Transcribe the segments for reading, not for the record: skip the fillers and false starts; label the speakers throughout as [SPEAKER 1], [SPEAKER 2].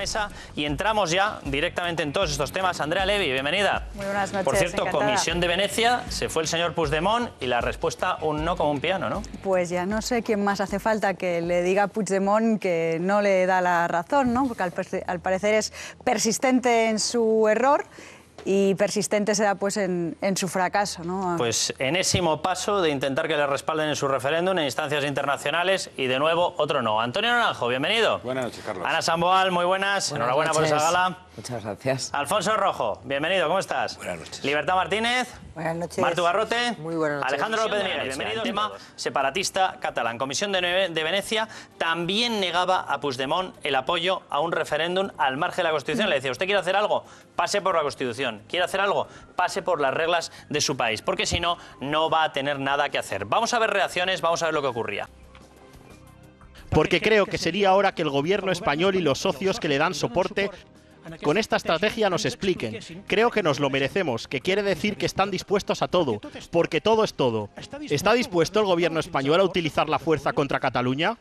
[SPEAKER 1] mesa y entramos ya directamente en todos estos temas. Andrea Levy, bienvenida.
[SPEAKER 2] Muy buenas noches.
[SPEAKER 1] Por cierto,
[SPEAKER 2] encantada.
[SPEAKER 1] Comisión de Venecia, se fue el señor Puigdemont y la respuesta un no como un piano, ¿no?
[SPEAKER 2] Pues ya no sé quién más hace falta que le diga a Puigdemont que no le da la razón, ¿no? Porque al parecer es persistente en su error y persistente será pues en su fracaso, ¿no?
[SPEAKER 1] Pues enésimo paso de intentar que le respalden en su referéndum en instancias internacionales y de nuevo otro no. Antonio Naranjo, bienvenido.
[SPEAKER 3] Buenas noches, Carlos.
[SPEAKER 1] Ana Samboal, muy buenas. Enhorabuena por esa gala.
[SPEAKER 4] Muchas gracias.
[SPEAKER 1] Alfonso Rojo, bienvenido, ¿cómo estás?
[SPEAKER 3] Buenas noches.
[SPEAKER 1] Libertad Martínez.
[SPEAKER 4] Buenas noches.
[SPEAKER 1] Martu Garrote.
[SPEAKER 4] Muy buenas noches.
[SPEAKER 1] Alejandro López de Miguel, bienvenido. Tema separatista catalán. Comisión de Venecia también negaba a Puigdemont el apoyo a un referéndum al margen de la Constitución. Le decía, ¿usted quiere hacer algo? Pase por la Constitución. ¿Quiere hacer algo? Pase por las reglas de su país, porque si no, no va a tener nada que hacer. Vamos a ver reacciones, vamos a ver lo que ocurría.
[SPEAKER 5] Porque creo que sería hora que el gobierno español y los socios que le dan soporte con esta estrategia nos expliquen. Creo que nos lo merecemos, que quiere decir que están dispuestos a todo, porque todo es todo. ¿Está dispuesto el gobierno español a utilizar la fuerza contra Cataluña?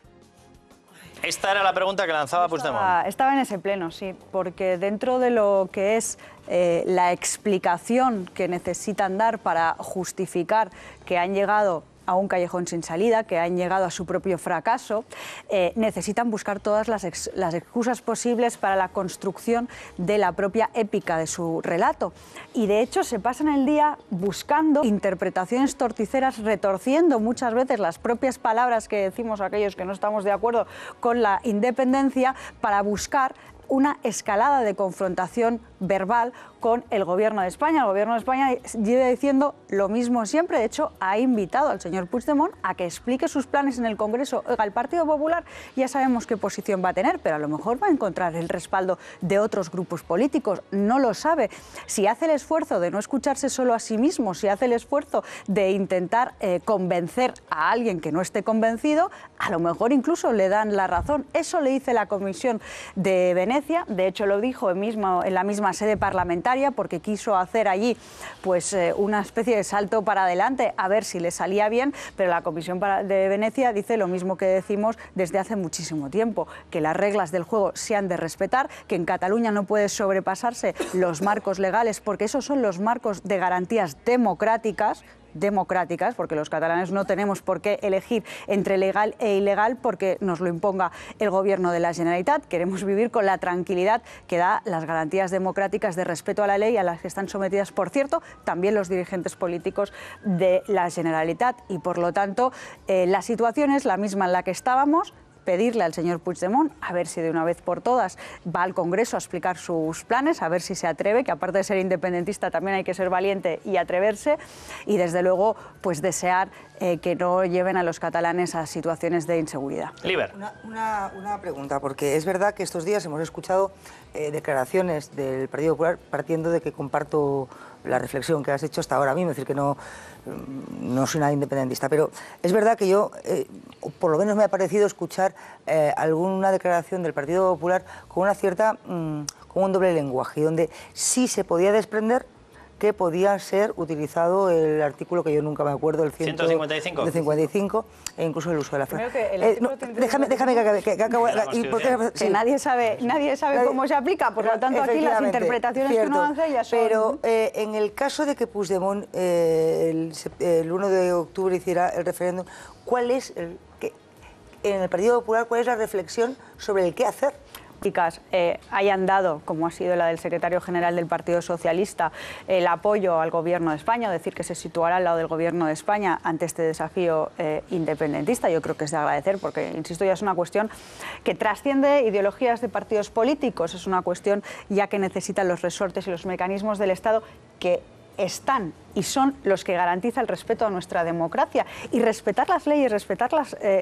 [SPEAKER 1] Esta era la pregunta que lanzaba Puigdemont.
[SPEAKER 2] Estaba en ese pleno, sí, porque dentro de lo que es la explicación que necesitan dar para justificar que han llegado a un callejón sin salida, que han llegado a su propio fracaso, necesitan buscar todas las excusas posibles para la construcción de la propia épica de su relato. Y de hecho se pasan el día buscando interpretaciones torticeras, retorciendo muchas veces las propias palabras que decimos aquellos que no estamos de acuerdo con la independencia para buscar una escalada de confrontación verbal con el Gobierno de España. El Gobierno de España lleva diciendo lo mismo siempre. De hecho, ha invitado al señor Puigdemont a que explique sus planes en el Congreso. Oiga, el Partido Popular ya sabemos qué posición va a tener, pero a lo mejor va a encontrar el respaldo de otros grupos políticos. No lo sabe. Si hace el esfuerzo de no escucharse solo a sí mismo, si hace el esfuerzo de intentar convencer a alguien que no esté convencido, a lo mejor incluso le dan la razón. Eso le dice la Comisión de Venecia. De hecho, lo dijo en la misma sede parlamentaria, porque quiso hacer allí pues una especie de salto para adelante a ver si le salía bien, pero la Comisión de Venecia dice lo mismo que decimos desde hace muchísimo tiempo, que las reglas del juego se han de respetar, que en Cataluña no puede sobrepasarse los marcos legales, porque esos son los marcos de garantías democráticas, porque los catalanes no tenemos por qué elegir entre legal e ilegal porque nos lo imponga el Gobierno de la Generalitat. Queremos vivir con la tranquilidad que da las garantías democráticas de respeto a la ley a las que están sometidas, por cierto, también los dirigentes políticos de la Generalitat. Y por lo tanto, la situación es la misma en la que estábamos. Pedirle al señor Puigdemont a ver si de una vez por todas va al Congreso a explicar sus planes, a ver si se atreve, que aparte de ser independentista también hay que ser valiente y atreverse, y desde luego pues desear que no lleven a los catalanes a situaciones de inseguridad.
[SPEAKER 1] Liber.
[SPEAKER 4] Una pregunta, porque es verdad que estos días hemos escuchado declaraciones del Partido Popular partiendo de que comparto la reflexión que has hecho hasta ahora mismo, es decir, que no soy nada independentista, pero es verdad que yo, por lo menos me ha parecido escuchar alguna declaración del Partido Popular con una cierta, con un doble lenguaje, donde sí se podía desprender que podía ser utilizado el artículo que yo nunca me acuerdo, el
[SPEAKER 1] 155.
[SPEAKER 4] De 55, e incluso el uso de la frase. Déjame que acabe.
[SPEAKER 2] Que nadie sabe cómo se aplica, por lo tanto aquí las interpretaciones que uno hace ya son...
[SPEAKER 4] Pero en el caso de que Puigdemont el 1 de octubre hiciera el referéndum, ¿cuál es en el Partido Popular, cuál es la reflexión sobre el qué hacer?
[SPEAKER 2] Hayan dado, como ha sido la del secretario general del Partido Socialista, el apoyo al Gobierno de España, decir que se situará al lado del Gobierno de España ante este desafío independentista. Yo creo que es de agradecer porque, insisto, ya es una cuestión que trasciende ideologías de partidos políticos, es una cuestión ya que necesitan los resortes y los mecanismos del Estado que están y son los que garantizan el respeto a nuestra democracia. Y respetar las leyes, respetar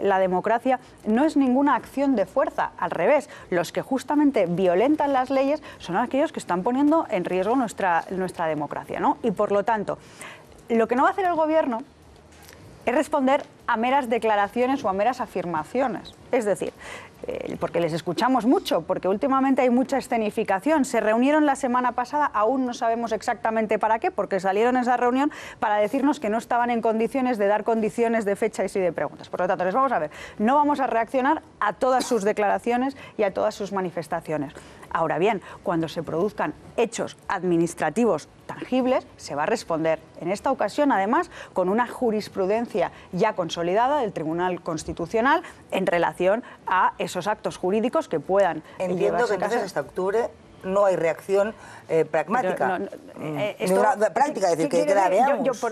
[SPEAKER 2] la democracia no es ninguna acción de fuerza, al revés. Los que justamente violentan las leyes son aquellos que están poniendo en riesgo nuestra democracia, ¿no? Y por lo tanto, lo que no va a hacer el Gobierno es responder a meras declaraciones o a meras afirmaciones. Es decir, porque les escuchamos mucho, porque últimamente hay mucha escenificación. Se reunieron la semana pasada, aún no sabemos exactamente para qué, porque salieron a esa reunión para decirnos que no estaban en condiciones de dar condiciones de fechas y de preguntas. Por lo tanto, les vamos a ver, no vamos a reaccionar a todas sus declaraciones y a todas sus manifestaciones. Ahora bien, cuando se produzcan hechos administrativos tangibles, se va a responder. En esta ocasión, además, con una jurisprudencia ya consolidada del Tribunal Constitucional en relación a esos actos jurídicos que puedan
[SPEAKER 4] Entiendo
[SPEAKER 2] llevarse
[SPEAKER 4] que
[SPEAKER 2] a cabo.
[SPEAKER 4] entonces hasta octubre no hay reacción pragmática. Práctica, es decir, que la veamos.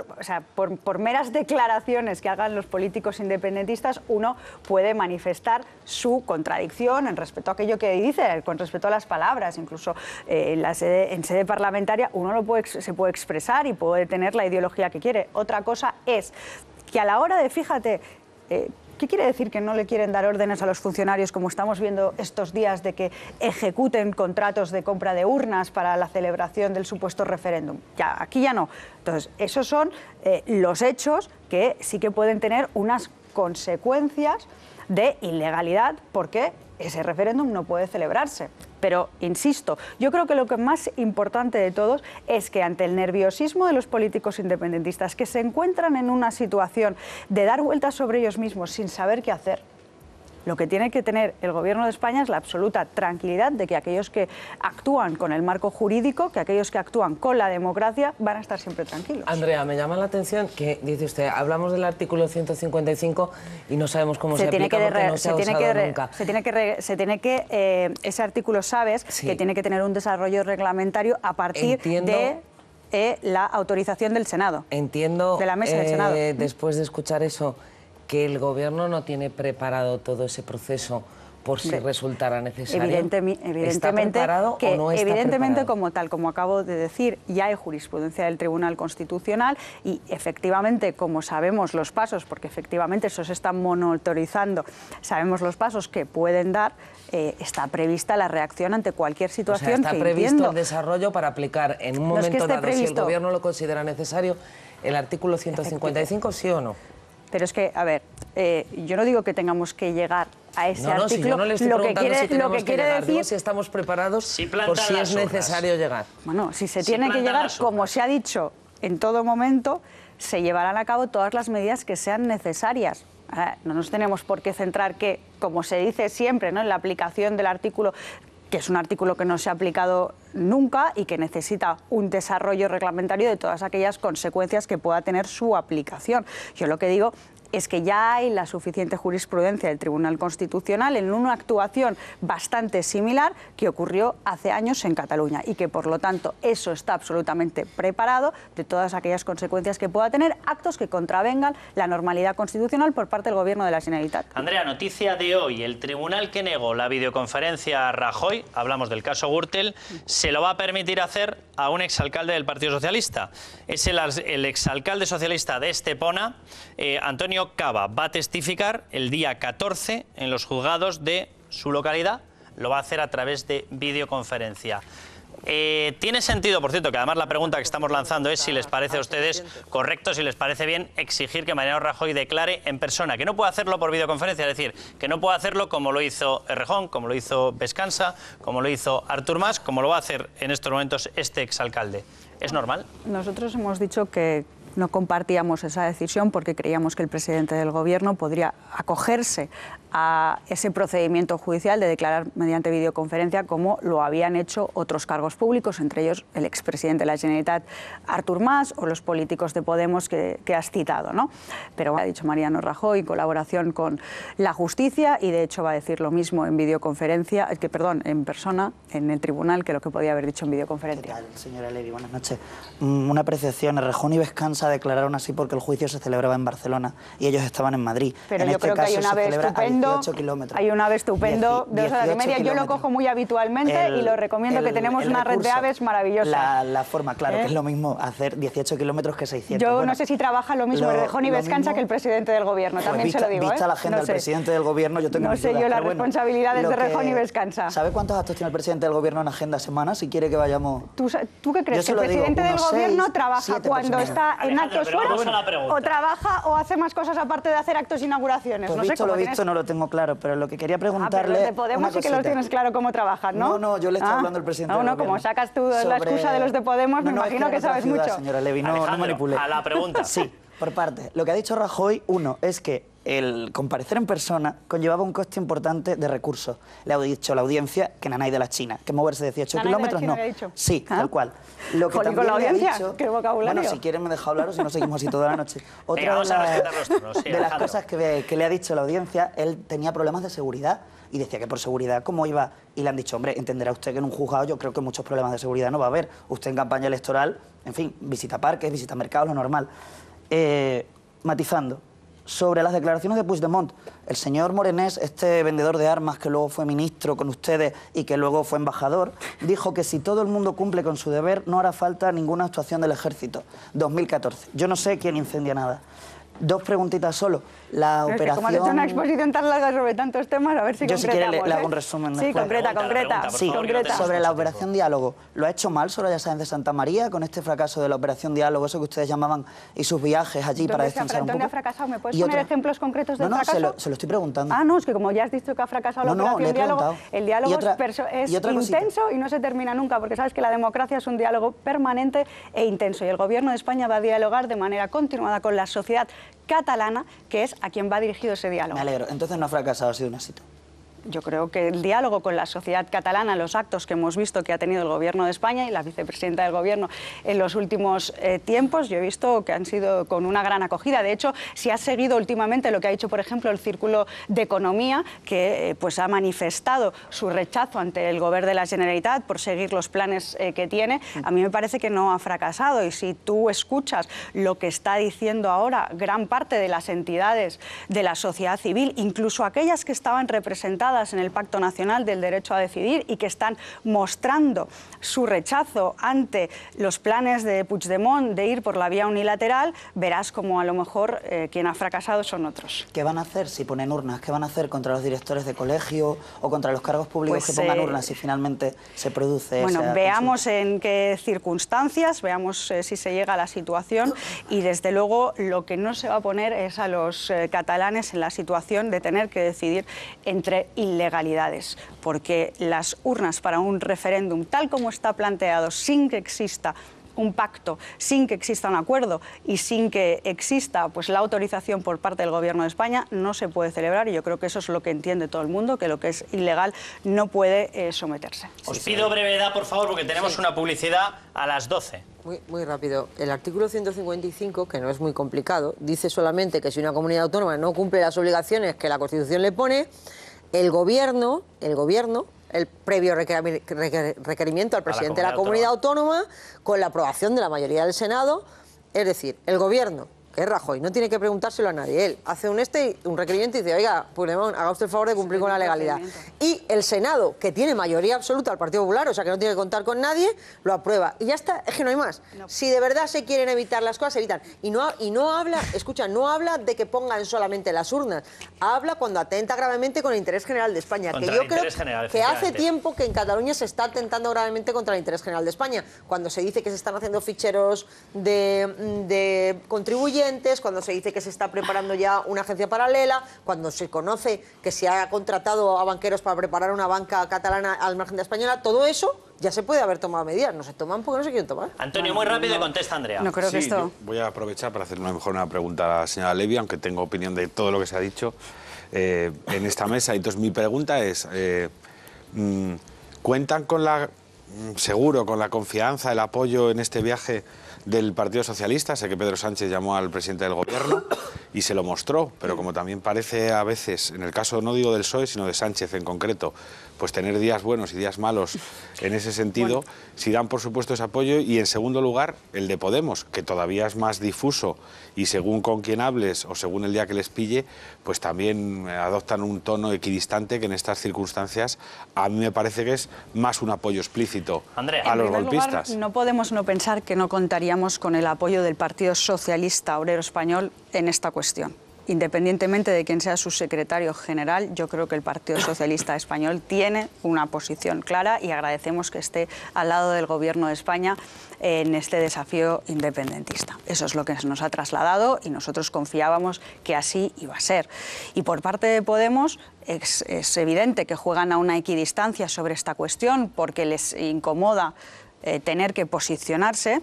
[SPEAKER 2] Por meras declaraciones que hagan los políticos independentistas, uno puede manifestar su contradicción en respecto a aquello que dice, con respecto a las palabras. Incluso en sede parlamentaria uno se puede expresar y puede tener la ideología que quiere. Otra cosa es que a la hora de, fíjate, ¿qué quiere decir que no le quieren dar órdenes a los funcionarios, como estamos viendo estos días, de que ejecuten contratos de compra de urnas para la celebración del supuesto referéndum? Ya, aquí ya no. Entonces, esos son los hechos que sí que pueden tener unas consecuencias de ilegalidad, porque ese referéndum no puede celebrarse. Pero, insisto, yo creo que lo que más importante de todos es que ante el nerviosismo de los políticos independentistas, que se encuentran en una situación de dar vueltas sobre ellos mismos sin saber qué hacer, lo que tiene que tener el Gobierno de España es la absoluta tranquilidad de que aquellos que actúan con el marco jurídico, que aquellos que actúan con la democracia, van a estar siempre tranquilos.
[SPEAKER 3] Andrea, me llama la atención que, dice usted, hablamos del artículo 155 y no sabemos cómo se aplica porque no se ha usado nunca.
[SPEAKER 2] Ese artículo, sabes, que tiene que tener un desarrollo reglamentario a partir de la autorización del Senado.
[SPEAKER 3] Entiendo,
[SPEAKER 2] de la mesa del Senado.
[SPEAKER 3] Después de escuchar eso, que el Gobierno no tiene preparado todo ese proceso por si resultara necesario.
[SPEAKER 2] Evidentemente,
[SPEAKER 3] ¿Está preparado o no está
[SPEAKER 2] evidentemente,
[SPEAKER 3] preparado?
[SPEAKER 2] como acabo de decir, ya hay jurisprudencia del Tribunal Constitucional y efectivamente, como sabemos los pasos, porque efectivamente eso se está monitorizando, sabemos los pasos que pueden dar, está prevista la reacción ante cualquier situación.
[SPEAKER 3] O sea, está previsto el desarrollo para aplicar en un momento dado, si el Gobierno lo considera necesario, el artículo 155, ¿sí o no?
[SPEAKER 2] Pero es que, a ver, yo no digo que tengamos que llegar a ese artículo.
[SPEAKER 3] Si yo no le estoy preguntando si tenemos que llegar,
[SPEAKER 2] decir,
[SPEAKER 3] digo si estamos preparados por si es necesario llegar.
[SPEAKER 2] Bueno, si se tiene que llegar, como se ha dicho en todo momento, se llevarán a cabo todas las medidas que sean necesarias. No nos tenemos por qué centrar que, como se dice siempre, ¿no?, en la aplicación del artículo, que es un artículo que no se ha aplicado nunca y que necesita un desarrollo reglamentario de todas aquellas consecuencias que pueda tener su aplicación. Yo lo que digo es que ya hay la suficiente jurisprudencia del Tribunal Constitucional en una actuación bastante similar que ocurrió hace años en Cataluña y que, por lo tanto, eso está absolutamente preparado de todas aquellas consecuencias que pueda tener actos que contravengan la normalidad constitucional por parte del Gobierno de la Generalitat.
[SPEAKER 1] Andrea, noticia de hoy. El tribunal que negó la videoconferencia a Rajoy, hablamos del caso Gürtel, se lo va a permitir hacer a un exalcalde del Partido Socialista. Es el exalcalde socialista de Estepona, Antonio Caba. Va a testificar el día 14 en los juzgados de su localidad. Lo va a hacer a través de videoconferencia. Tiene sentido, por cierto, que además la pregunta que estamos lanzando es si les parece a ustedes correcto, si les parece bien exigir que Mariano Rajoy declare en persona, que no puede hacerlo por videoconferencia, es decir, que no puede hacerlo como lo hizo Errejón, como lo hizo Vescansa, como lo hizo Artur Mas, como lo va a hacer en estos momentos este exalcalde. ¿Es normal?
[SPEAKER 2] Nosotros hemos dicho que no compartíamos esa decisión porque creíamos que el presidente del Gobierno podría acogerse a ese procedimiento judicial de declarar mediante videoconferencia, como lo habían hecho otros cargos públicos, entre ellos el expresidente de la Generalitat, Artur Mas, o los políticos de Podemos que has citado, ¿no? Pero ha dicho Mariano Rajoy en colaboración con la justicia, y de hecho va a decir lo mismo en videoconferencia, en persona, en el tribunal, que lo que podía haber dicho en videoconferencia.
[SPEAKER 6] ¿Qué tal, señora Levy? Buenas noches. Una apreciación. Errejón y Vescansa declararon así porque el juicio se celebraba en Barcelona y ellos estaban en Madrid.
[SPEAKER 2] Pero yo creo que hay un AVE estupendo. Hay un AVE estupendo de 2 horas y media. Yo lo cojo muy habitualmente y lo recomiendo, que tenemos una red de AVEs maravillosa.
[SPEAKER 6] La forma, claro, que es lo mismo hacer 18 kilómetros que 600.
[SPEAKER 2] Yo no sé si trabaja lo mismo Errejón y Vescansa que el presidente del Gobierno, también se lo digo.
[SPEAKER 6] Vista la agenda del presidente del Gobierno, yo tengo
[SPEAKER 2] no sé yo las responsabilidades de Errejón y Vescansa.
[SPEAKER 6] ¿Sabe cuántos actos tiene el presidente del Gobierno en agenda a semana? Si quiere que vayamos...
[SPEAKER 2] ¿Tú qué crees? ¿Que el presidente del Gobierno trabaja cuando está en en actos fuera, o trabaja o hace más cosas aparte de hacer actos e inauguraciones.
[SPEAKER 6] Pues
[SPEAKER 2] no sé
[SPEAKER 6] visto
[SPEAKER 2] cómo
[SPEAKER 6] lo visto, no lo tengo claro, pero lo que quería preguntarle...
[SPEAKER 2] pero los de Podemos sí que lo tienes claro cómo trabajan, ¿no?
[SPEAKER 6] No, yo le estoy hablando al presidente del gobierno.
[SPEAKER 2] Como sacas tú la excusa de los de Podemos, me imagino que sabes mucho.
[SPEAKER 6] Señora Levy, no manipule.
[SPEAKER 1] A la pregunta.
[SPEAKER 6] Sí, por parte. Lo que ha dicho Rajoy, uno, es que el comparecer en persona conllevaba un coste importante de recursos. Le ha dicho la audiencia que nanay de la China, que moverse 18 kilómetros no. Sí, tal cual. Lo que también
[SPEAKER 2] con la audiencia,
[SPEAKER 6] le ha dicho,
[SPEAKER 2] qué vocabulario.
[SPEAKER 6] Bueno, si quieren me deja hablar o si no seguimos así toda la noche. Otra de las cosas que le ha dicho la audiencia, él tenía problemas de seguridad y decía que por seguridad, ¿cómo iba? Y le han dicho, hombre, entenderá usted que en un juzgado yo creo que muchos problemas de seguridad no va a haber. Usted en campaña electoral, en fin, visita parques, visita mercados, lo normal. Matizando. Sobre las declaraciones de Puigdemont, el señor Morenés, este vendedor de armas que luego fue ministro con ustedes y que luego fue embajador, dijo que si todo el mundo cumple con su deber no hará falta ninguna actuación del ejército. 2014. Yo no sé quién incendia nada. Dos preguntitas solo. La operación...
[SPEAKER 2] Como has hecho una exposición tan larga sobre tantos temas, a ver si
[SPEAKER 6] yo
[SPEAKER 2] concretamos.
[SPEAKER 6] Yo si quiere le hago un resumen.
[SPEAKER 2] Sí, concreta.
[SPEAKER 6] Sí, concreta. Sobre la operación Diálogo. ¿Lo ha hecho mal Soraya Sáenz de Santa María con este fracaso de la operación Diálogo, eso que ustedes llamaban, y sus viajes allí para descansar un poco?
[SPEAKER 2] ¿Dónde ha fracasado? ¿Me puedes poner ejemplos concretos del fracaso?
[SPEAKER 6] No, se lo estoy preguntando.
[SPEAKER 2] No, es que como ya has dicho que ha fracasado la operación Diálogo, el diálogo es intenso y no se termina nunca, porque sabes que la democracia es un diálogo permanente e intenso, y el Gobierno de España va a dialogar de manera continuada con la sociedad catalana, que es a quien va dirigido ese diálogo.
[SPEAKER 6] Me alegro. Entonces no ha fracasado, ha sido un éxito.
[SPEAKER 2] Yo creo que el diálogo con la sociedad catalana, los actos que hemos visto que ha tenido el Gobierno de España y la vicepresidenta del Gobierno en los últimos tiempos, yo he visto que han sido con una gran acogida. De hecho, si has seguido últimamente lo que ha hecho, por ejemplo, el Círculo de Economía, que pues ha manifestado su rechazo ante el Gobierno de la Generalitat por seguir los planes que tiene, a mí me parece que no ha fracasado. Y si tú escuchas lo que está diciendo ahora gran parte de las entidades de la sociedad civil, incluso aquellas que estaban representadas en el Pacto Nacional del Derecho a Decidir y que están mostrando su rechazo ante los planes de Puigdemont de ir por la vía unilateral, verás como a lo mejor quien ha fracasado son otros.
[SPEAKER 6] ¿Qué van a hacer si ponen urnas? ¿Qué van a hacer contra los directores de colegio o contra los cargos públicos que pongan urnas si finalmente se produce
[SPEAKER 2] Bueno, veamos en qué circunstancias, veamos si se llega a la situación, y desde luego lo que no se va a poner es a los catalanes en la situación de tener que decidir entre ilegalidades, porque las urnas para un referéndum, tal como está planteado, sin que exista un pacto, sin que exista un acuerdo y sin que exista pues la autorización por parte del Gobierno de España, no se puede celebrar, y yo creo que eso es lo que entiende todo el mundo, que lo que es ilegal no puede someterse.
[SPEAKER 1] Os pido brevedad, por favor, porque tenemos una publicidad a las 12.
[SPEAKER 7] Muy rápido. El artículo 155, que no es muy complicado, dice solamente que si una comunidad autónoma no cumple las obligaciones que la Constitución le pone, el gobierno, el previo requerimiento al presidente de la comunidad autónoma, con la aprobación de la mayoría del Senado, es decir, el gobierno, que es Rajoy, no tiene que preguntárselo a nadie. Él hace un requerimiento y dice, oiga, Puigdemont, haga usted el favor de cumplir con la legalidad. Y el Senado, que tiene mayoría absoluta al Partido Popular, o sea que no tiene que contar con nadie, lo aprueba. Y ya está, es que no hay más. No. Si de verdad se quieren evitar las cosas, se evitan. Y no habla, escucha, no habla de que pongan solamente las urnas. Habla cuando atenta gravemente con el interés general de España.
[SPEAKER 1] Contra
[SPEAKER 7] que yo creo que hace tiempo que en Cataluña se está atentando gravemente contra el interés general de España. Cuando se dice que se están haciendo ficheros de contribuyentes, cuando se dice que se está preparando ya una agencia paralela, cuando se conoce que se ha contratado a banqueros para preparar una banca catalana al margen de española, todo eso ya se puede haber tomado medidas. No se toman porque no se quieren tomar.
[SPEAKER 1] Antonio, muy rápido y contesta Andrea.
[SPEAKER 2] No creo que esto...
[SPEAKER 8] Voy a aprovechar para hacer una pregunta a la señora Levy, aunque tengo opinión de todo lo que se ha dicho en esta mesa. Entonces, mi pregunta es, ¿cuentan con seguro con la confianza, el apoyo en este viaje del Partido Socialista? Sé que Pedro Sánchez llamó al presidente del Gobierno y se lo mostró, pero como también parece a veces, en el caso no digo del PSOE, sino de Sánchez en concreto, pues tener días buenos y días malos en ese sentido, si dan por supuesto ese apoyo. Y en segundo lugar, el de Podemos, que todavía es más difuso y según con quien hables o según el día que les pille, pues también adoptan un tono equidistante que en estas circunstancias a mí me parece que es más un apoyo explícito a los golpistas.
[SPEAKER 2] Lugar, no podemos no pensar que no contaríamos con el apoyo del Partido Socialista Obrero Español en esta cuestión. independientemente de quién sea su secretario general, yo creo que el Partido Socialista Español tiene una posición clara y agradecemos que esté al lado del Gobierno de España en este desafío independentista. Eso es lo que nos ha trasladado y nosotros confiábamos que así iba a ser. Y por parte de Podemos es evidente que juegan a una equidistancia sobre esta cuestión porque les incomoda tener que posicionarse.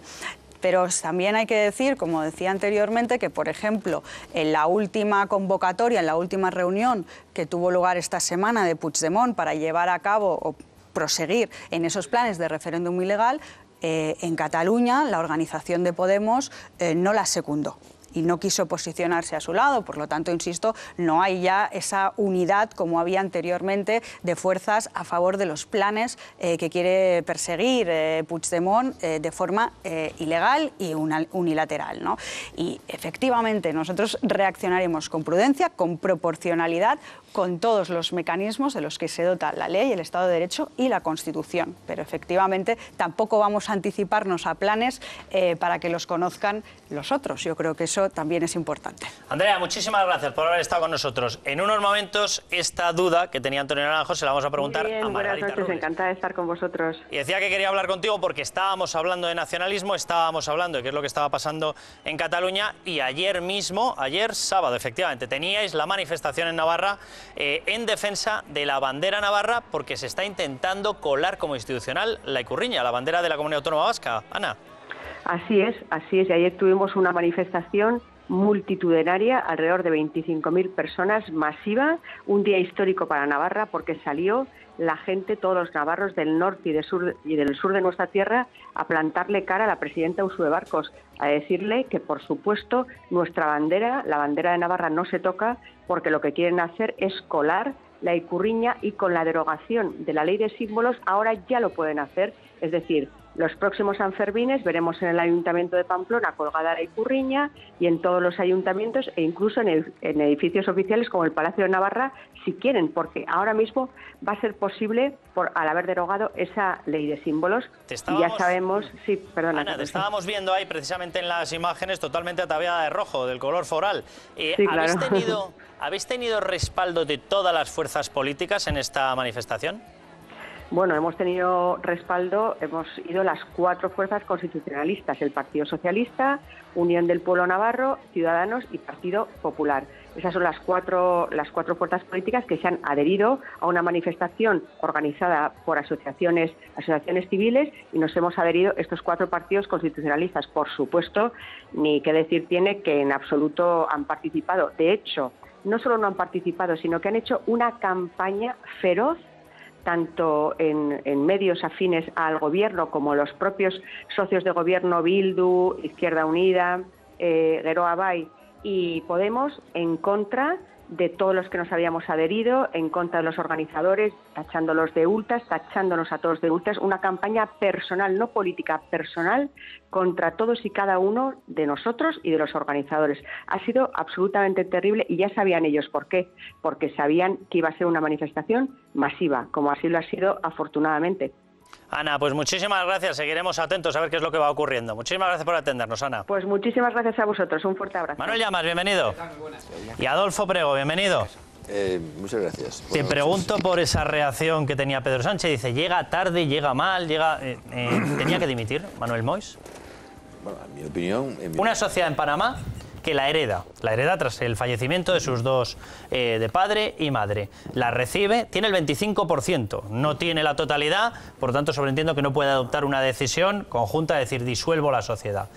[SPEAKER 2] Pero también hay que decir, como decía anteriormente, que, por ejemplo, en la última convocatoria, en la última reunión que tuvo lugar esta semana de Puigdemont para llevar a cabo o proseguir en esos planes de referéndum ilegal, en Cataluña la organización de Podemos no la secundó y no quiso posicionarse a su lado. Por lo tanto, insisto, no hay ya esa unidad como había anteriormente de fuerzas a favor de los planes que quiere perseguir Puigdemont de forma ilegal y unilateral, ¿no? Y efectivamente nosotros reaccionaremos con prudencia, con proporcionalidad, con todos los mecanismos de los que se dota la ley, el Estado de Derecho y la Constitución. Pero efectivamente tampoco vamos a anticiparnos a planes para que los conozcan los otros. Yo creo que eso también es importante.
[SPEAKER 1] Andrea, muchísimas gracias por haber estado con nosotros. En unos momentos, esta duda que tenía Antonio Naranjo se la vamos a preguntar a Margarita
[SPEAKER 9] buenas noches,
[SPEAKER 1] Robles.
[SPEAKER 9] Encantada de estar con vosotros.
[SPEAKER 1] Y decía que quería hablar contigo porque estábamos hablando de nacionalismo, estábamos hablando de qué es lo que estaba pasando en Cataluña y ayer mismo, ayer sábado, efectivamente, teníais la manifestación en Navarra en defensa de la bandera navarra porque se está intentando colar como institucional la Ikurriña, la bandera de la Comunidad Autónoma Vasca. Ana.
[SPEAKER 9] Así es. Y ayer tuvimos una manifestación multitudinaria, alrededor de 25.000 personas, masiva, un día histórico para Navarra porque salió la gente, todos los navarros del norte y del sur de nuestra tierra, a plantarle cara a la presidenta Uxue Barkos, a decirle que, por supuesto, nuestra bandera, la bandera de Navarra, no se toca porque lo que quieren hacer es colar la Ikurriña y con la derogación de la ley de símbolos ahora ya lo pueden hacer, es decir, los próximos Sanfermines veremos en el Ayuntamiento de Pamplona colgada la Ikurriña y en todos los ayuntamientos e incluso en edificios oficiales como el Palacio de Navarra, si quieren, porque ahora mismo va a ser posible al haber derogado esa ley de símbolos. Y ya sabemos... Sí, perdona.
[SPEAKER 1] Ana, te estábamos viendo ahí precisamente en las imágenes totalmente ataviada de rojo, del color foral.
[SPEAKER 9] Sí, claro.
[SPEAKER 1] ¿Habéis tenido respaldo de todas las fuerzas políticas en esta manifestación?
[SPEAKER 9] Bueno, hemos tenido respaldo, hemos ido las 4 fuerzas constitucionalistas, el Partido Socialista, Unión del Pueblo Navarro, Ciudadanos y Partido Popular. Esas son las cuatro fuerzas políticas que se han adherido a una manifestación organizada por asociaciones civiles y nos hemos adherido estos 4 partidos constitucionalistas. Por supuesto, ni qué decir tiene que en absoluto han participado. De hecho, no solo no han participado, sino que han hecho una campaña feroz tanto en medios afines al gobierno como los propios socios de gobierno, Bildu, Izquierda Unida, Geroa Bai y Podemos, en contra de todos los que nos habíamos adherido, en contra de los organizadores, tachándolos de ultras, tachándonos a todos de ultras, una campaña personal, no política, personal, contra todos y cada uno de nosotros y de los organizadores. Ha sido absolutamente terrible y ya sabían ellos por qué, porque sabían que iba a ser una manifestación masiva, como así lo ha sido afortunadamente.
[SPEAKER 1] Ana, pues muchísimas gracias, seguiremos atentos a ver qué es lo que va ocurriendo. Muchísimas gracias por atendernos, Ana.
[SPEAKER 9] Pues muchísimas gracias a vosotros, un fuerte abrazo.
[SPEAKER 1] Manuel Llamas, bienvenido. Y Adolfo Prego, bienvenido.
[SPEAKER 10] Muchas gracias.
[SPEAKER 1] Te pregunto por esa reacción que tenía Pedro Sánchez, dice, llega tarde, llega mal, ¿tenía que dimitir Manuel Moix?
[SPEAKER 10] Bueno, en mi opinión...
[SPEAKER 1] Una sociedad en Panamá que la hereda tras el fallecimiento de sus dos, de padre y madre. La recibe, tiene el 25%, no tiene la totalidad, por lo tanto sobreentiendo que no puede adoptar una decisión conjunta de decir disuelvo la sociedad.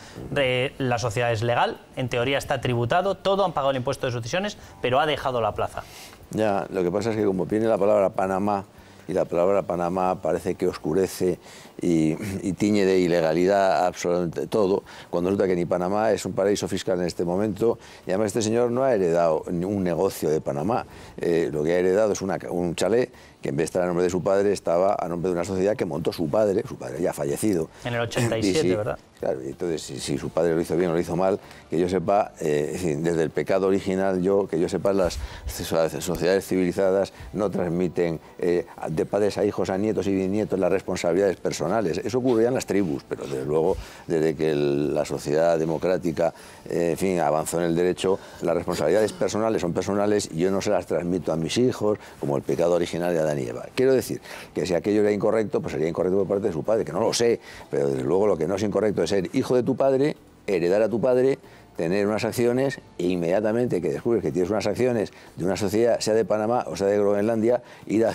[SPEAKER 1] La sociedad es legal, en teoría está tributado, todo han pagado el impuesto de sucesiones, pero ha dejado la plaza.
[SPEAKER 10] Ya, lo que pasa es que como viene la palabra Panamá, y la palabra Panamá parece que oscurece y tiñe de ilegalidad absolutamente todo, cuando resulta que ni Panamá es un paraíso fiscal en este momento, y además este señor no ha heredado un negocio de Panamá, lo que ha heredado es un chalet que en vez de estar a nombre de su padre, estaba a nombre de una sociedad que montó su padre ya fallecido.
[SPEAKER 1] En el 87,
[SPEAKER 10] sí,
[SPEAKER 1] ¿verdad?
[SPEAKER 10] Claro, entonces si su padre lo hizo bien o lo hizo mal, que yo sepa, desde el pecado original, que yo sepa, las sociedades civilizadas no transmiten de padres a hijos, a nietos y bisnietos las responsabilidades personales. Eso ocurría en las tribus, pero desde luego, desde que la sociedad democrática, en fin, avanzó en el derecho, las responsabilidades personales son personales y yo no se las transmito a mis hijos, como el pecado original de Adán y Eva. Quiero decir que si aquello era incorrecto, pues sería incorrecto por parte de su padre, que no lo sé, pero desde luego lo que no es incorrecto es ser hijo de tu padre, heredar a tu padre, tener unas acciones e inmediatamente que descubres que tienes unas acciones de una sociedad, sea de Panamá o sea de Groenlandia, ir a la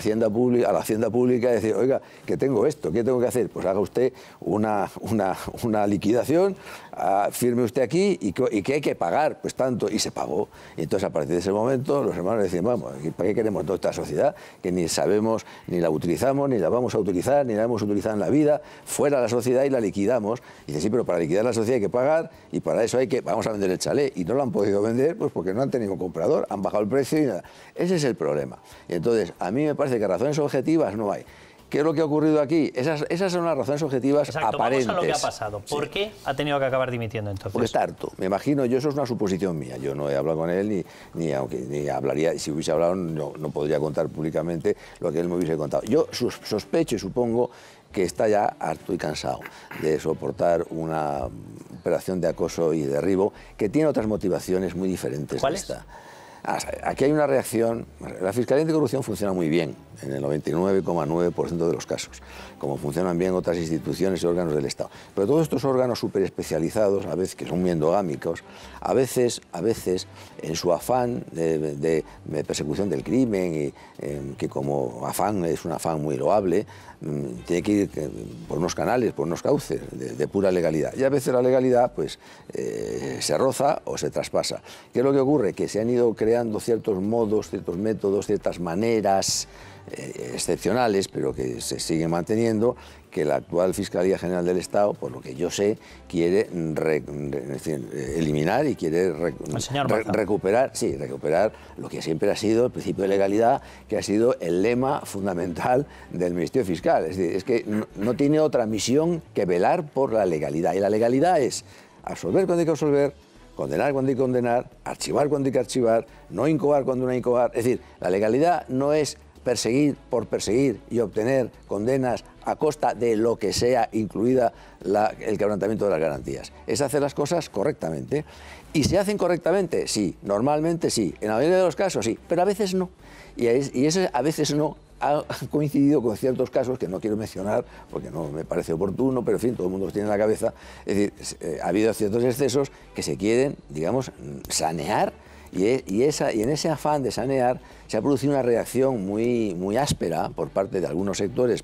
[SPEAKER 10] Hacienda Pública y decir, oiga, que tengo esto, ¿qué tengo que hacer? Pues haga usted una liquidación, firme usted aquí y que hay que pagar, pues tanto, y se pagó. Y entonces a partir de ese momento los hermanos decían, vamos, ¿para qué queremos toda esta sociedad? Que ni sabemos, ni la utilizamos, ni la vamos a utilizar, ni la hemos utilizado en la vida, fuera la sociedad y la liquidamos. Y dice, sí, pero para liquidar la sociedad hay que pagar y para eso vamos a vender el chalet, y no lo han podido vender pues porque no han tenido comprador, han bajado el precio y nada. Ese es el problema. Y entonces, a mí me parece que razones objetivas no hay. ¿Qué es lo que ha ocurrido aquí? Esas son las razones objetivas. Exacto, aparentes.
[SPEAKER 1] Vamos a lo que ha pasado. ¿Por qué ha tenido que acabar dimitiendo entonces?
[SPEAKER 10] Porque está harto. Me imagino, eso es una suposición mía. Yo no he hablado con él ni hablaría, si hubiese hablado no podría contar públicamente lo que él me hubiese contado. Yo sospecho y supongo que está ya harto y cansado de soportar una operación de acoso y derribo que tiene otras motivaciones muy diferentes.
[SPEAKER 1] ¿Cuál es?
[SPEAKER 10] Aquí hay una reacción. La Fiscalía Anticorrupción funciona muy bien en el 99,9% de los casos, como funcionan bien otras instituciones y órganos del Estado. Pero todos estos órganos súper especializados, a veces que son muy endogámicos, a veces en su afán de persecución del crimen, y que como afán es un afán muy loable, tiene que ir por unos canales, por unos cauces de pura legalidad. Y a veces la legalidad pues se roza o se traspasa. ¿Qué es lo que ocurre? Que se han ido creando ciertos modos, ciertos métodos, ciertas maneras excepcionales, pero que se siguen manteniendo, que la actual Fiscalía General del Estado, por lo que yo sé, quiere eliminar y quiere recuperar lo que siempre ha sido el principio de legalidad, que ha sido el lema fundamental del Ministerio Fiscal. Es decir, es que no tiene otra misión que velar por la legalidad. Y la legalidad es absolver cuando hay que absolver, condenar cuando hay que condenar, archivar cuando hay que archivar, no incoar cuando no hay que incoar. Es decir, la legalidad no es perseguir por perseguir y obtener condenas a costa de lo que sea, incluida el quebrantamiento de las garantías. Es hacer las cosas correctamente. ¿Y se hacen correctamente? Sí. Normalmente sí. En la mayoría de los casos sí. Pero a veces no. Y ese a veces no ha coincidido con ciertos casos que no quiero mencionar porque no me parece oportuno, pero en fin, todo el mundo los tiene en la cabeza. Es decir, ha habido ciertos excesos que se quieren, digamos, sanear. Y en ese afán de sanear se ha producido una reacción muy áspera por parte de algunos sectores,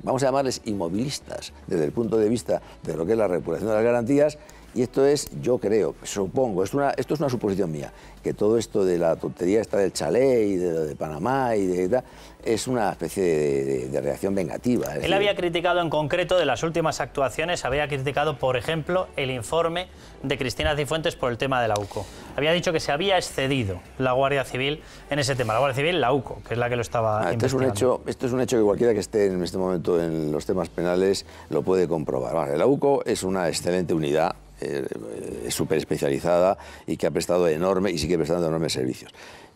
[SPEAKER 10] vamos a llamarles inmovilistas, desde el punto de vista de lo que es la recuperación de las garantías. Y esto es, yo creo, supongo, esto es una suposición mía, que todo esto de la tontería esta del chalet y de Panamá y de tal, es una especie de reacción vengativa.
[SPEAKER 1] Él había criticado en concreto de las últimas actuaciones, había criticado, por ejemplo, el informe de Cristina Cifuentes por el tema de la UCO. Había dicho que se había excedido la Guardia Civil en ese tema. La Guardia Civil, la UCO, que es la que lo estaba investigando.
[SPEAKER 10] Esto es un hecho que cualquiera que esté en este momento en los temas penales lo puede comprobar. Vale, la UCO es una excelente unidad, es súper especializada y que ha prestado y sigue prestando enormes servicios.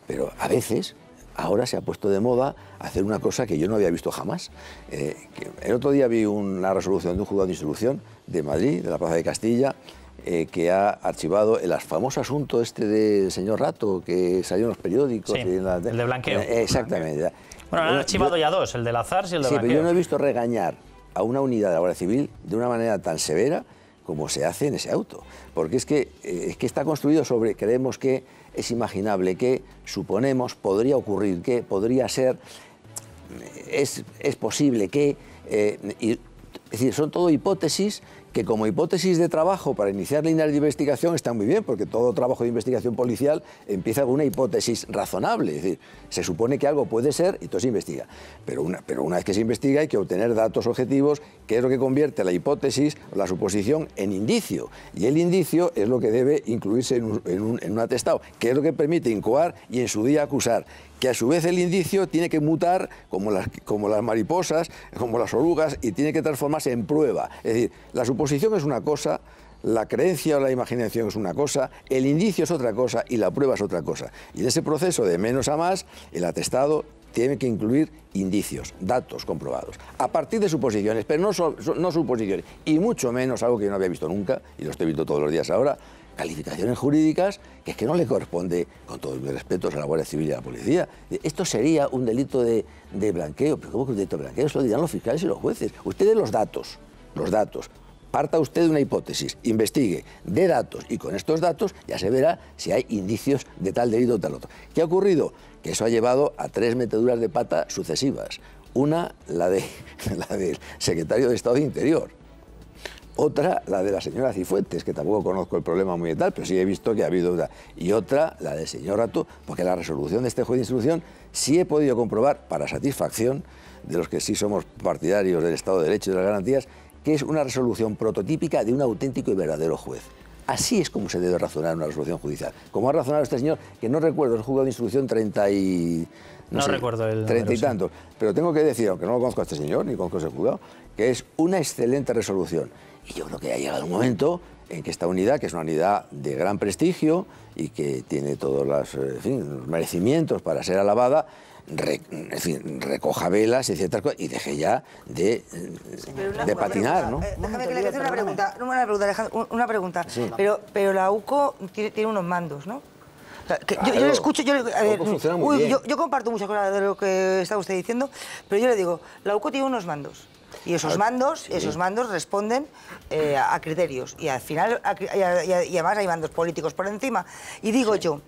[SPEAKER 10] Pero a veces, ahora se ha puesto de moda hacer una cosa que yo no había visto jamás. El otro día vi una resolución de un juzgado de instrucción de Madrid, de la Plaza de Castilla, que ha archivado el famoso asunto del señor Rato, que salió en los periódicos.
[SPEAKER 1] Sí, el de blanqueo.
[SPEAKER 10] Exactamente.
[SPEAKER 1] Bueno, han archivado ya dos, el de Lazars y el de blanqueo.
[SPEAKER 10] Pero yo no he visto regañar a una unidad de la Guardia Civil de una manera tan severa como se hace en ese auto. Porque es que está construido sobre, creemos que es imaginable, que suponemos, podría ocurrir, que podría ser, es posible que... es decir, son todo hipótesis que como hipótesis de trabajo para iniciar líneas de investigación está muy bien, porque todo trabajo de investigación policial empieza con una hipótesis razonable, es decir, se supone que algo puede ser y entonces se investiga. Pero una vez que se investiga hay que obtener datos objetivos, que es lo que convierte la hipótesis o la suposición en indicio. Y el indicio es lo que debe incluirse en un atestado, que es lo que permite incoar y en su día acusar. Que a su vez el indicio tiene que mutar como las mariposas, como las orugas, y tiene que transformarse en prueba. Es decir, la suposición es una cosa, la creencia o la imaginación es una cosa, el indicio es otra cosa y la prueba es otra cosa. Y en ese proceso de menos a más, el atestado tiene que incluir indicios, datos comprobados, a partir de suposiciones, pero no suposiciones, y mucho menos algo que yo no había visto nunca, y lo estoy viendo todos los días ahora, calificaciones jurídicas que es que no le corresponde, con todos mis respetos, a la Guardia Civil y a la Policía. Esto sería un delito de blanqueo. ¿Pero cómo que un delito de blanqueo? Eso lo dirán los fiscales y los jueces. Ustedes los datos. Parta usted de una hipótesis, investigue, dé datos, y con estos datos ya se verá si hay indicios de tal delito o tal otro. ¿Qué ha ocurrido? Que eso ha llevado a 3 meteduras de pata sucesivas. Una, la del secretario de Estado de Interior. Otra, la de la señora Cifuentes, que tampoco conozco el problema muy tal, pero sí he visto que ha habido una. Y otra, la del señor Rato, porque la resolución de este juez de instrucción sí he podido comprobar, para satisfacción de los que sí somos partidarios del Estado de Derecho y de las garantías, que es una resolución prototípica de un auténtico y verdadero juez. Así es como se debe razonar una resolución judicial. Como ha razonado este señor, que no recuerdo, el juzgado de instrucción 30 y...
[SPEAKER 1] No recuerdo el
[SPEAKER 10] 30 y tantos. Pero tengo que decir, aunque no lo conozco a este señor, ni conozco ese juzgado, que es una excelente resolución. Y yo creo que ha llegado un momento en que esta unidad, que es una unidad de gran prestigio y que tiene todos los merecimientos para ser alabada, recoja velas y ciertas cosas y deje ya de patinar, ¿no?
[SPEAKER 4] Déjame que le haga una pregunta. Sí. Pero la UCO tiene unos mandos, ¿no? O sea, que yo le escucho, yo comparto muchas cosas de lo que está usted diciendo, pero yo le digo, la UCO tiene unos mandos. Y esos mandos responden a criterios. Y al final, y además hay mandos políticos por encima. Y digo yo,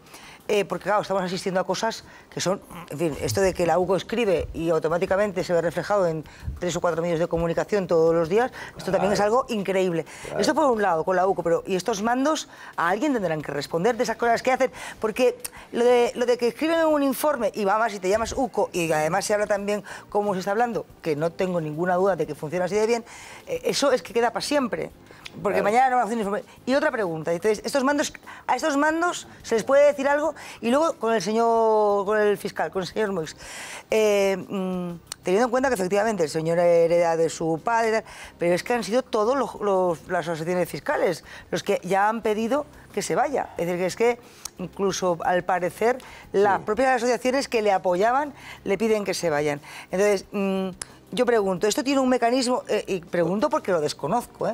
[SPEAKER 4] porque claro, estamos asistiendo a cosas que son, en fin, esto de que la UCO escribe y automáticamente se ve reflejado en 3 o 4 medios de comunicación todos los días, esto también es algo increíble. Esto por un lado, con la UCO, pero y estos mandos a alguien tendrán que responder de esas cosas que hacen, porque lo de que escriben un informe y va más y te llamas UCO y además se habla también como se está hablando, que no tengo ninguna duda de que funciona así de bien, eso es que queda para siempre. Porque mañana no van a hacer informe. Y otra pregunta, entonces, a estos mandos se les puede decir algo, y luego con el fiscal, con el señor Moix, teniendo en cuenta que efectivamente el señor hereda de su padre, pero es que han sido todos las asociaciones fiscales los que ya han pedido que se vaya. Es decir, que es que incluso al parecer las propias asociaciones que le apoyaban le piden que se vayan. Entonces, yo pregunto, ¿esto tiene un mecanismo? Y pregunto porque lo desconozco.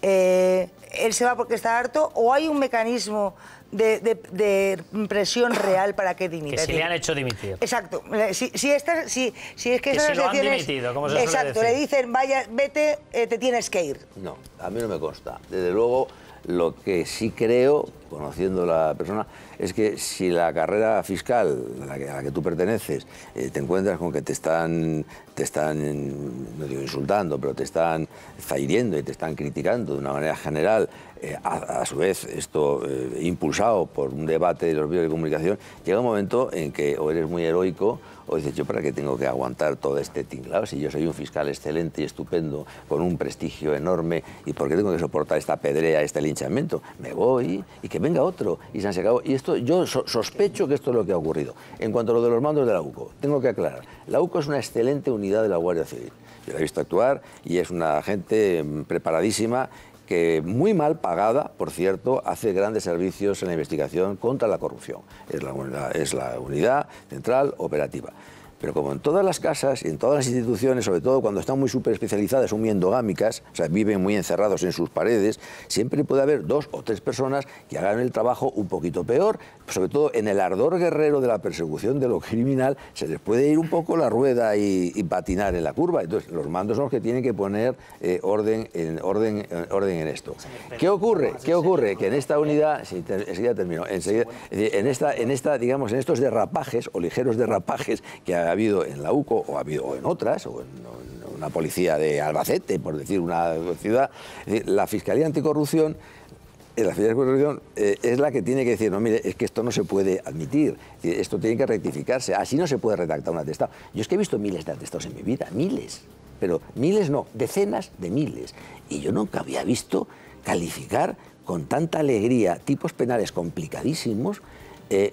[SPEAKER 4] ¿Él se va porque está harto o hay un mecanismo de presión real para que dimita?
[SPEAKER 1] Que si le han hecho dimitir.
[SPEAKER 4] Exacto. Si es que
[SPEAKER 1] si
[SPEAKER 4] esas
[SPEAKER 1] lo han
[SPEAKER 4] asociaciones...
[SPEAKER 1] dimitido, como se suele
[SPEAKER 4] Exacto,
[SPEAKER 1] decir.
[SPEAKER 4] le dicen, vaya, vete, te tienes que ir.
[SPEAKER 10] No, a mí no me consta. Desde luego, lo que sí creo, conociendo la persona, es que si la carrera fiscal a la que tú perteneces te encuentras con que te están, no digo insultando, pero te están zahiriendo y te están criticando de una manera general, a su vez esto impulsado por un debate de los medios de comunicación, llega un momento en que o eres muy heroico o dices, ¿yo para qué tengo que aguantar todo este tinglado? Si yo soy un fiscal excelente y estupendo, con un prestigio enorme, ¿y por qué tengo que soportar esta pedrea, este linchamiento? Me voy y que venga otro. Y se han secado. Y esto, yo sospecho que esto es lo que ha ocurrido. En cuanto a lo de los mandos de la UCO, tengo que aclarar. La UCO es una excelente unidad de la Guardia Civil. Yo la he visto actuar y es una gente preparadísima, que muy mal pagada, por cierto, hace grandes servicios en la investigación contra la corrupción. Es la unidad central operativa. Pero como en todas las casas y en todas las instituciones, sobre todo cuando están muy súper especializadas, son muy endogámicas, o sea, viven muy encerrados en sus paredes, siempre puede haber 2 o 3 personas que hagan el trabajo un poquito peor. Sobre todo en el ardor guerrero de la persecución de lo criminal, se les puede ir un poco la rueda y patinar en la curva. Entonces, los mandos son los que tienen que poner orden en esto. ¿Qué ocurre? Que en esta unidad, enseguida termino, en estos derrapajes o ligeros derrapajes que ha habido en la UCO o en otras, o en una policía de Albacete, por decir una ciudad. Es decir, la Fiscalía Anticorrupción es la que tiene que decir, no, mire, es que esto no se puede admitir, esto tiene que rectificarse, así no se puede redactar un atestado. Yo es que he visto miles de atestados en mi vida, miles, pero miles no, decenas de miles. Y yo nunca había visto calificar con tanta alegría tipos penales complicadísimos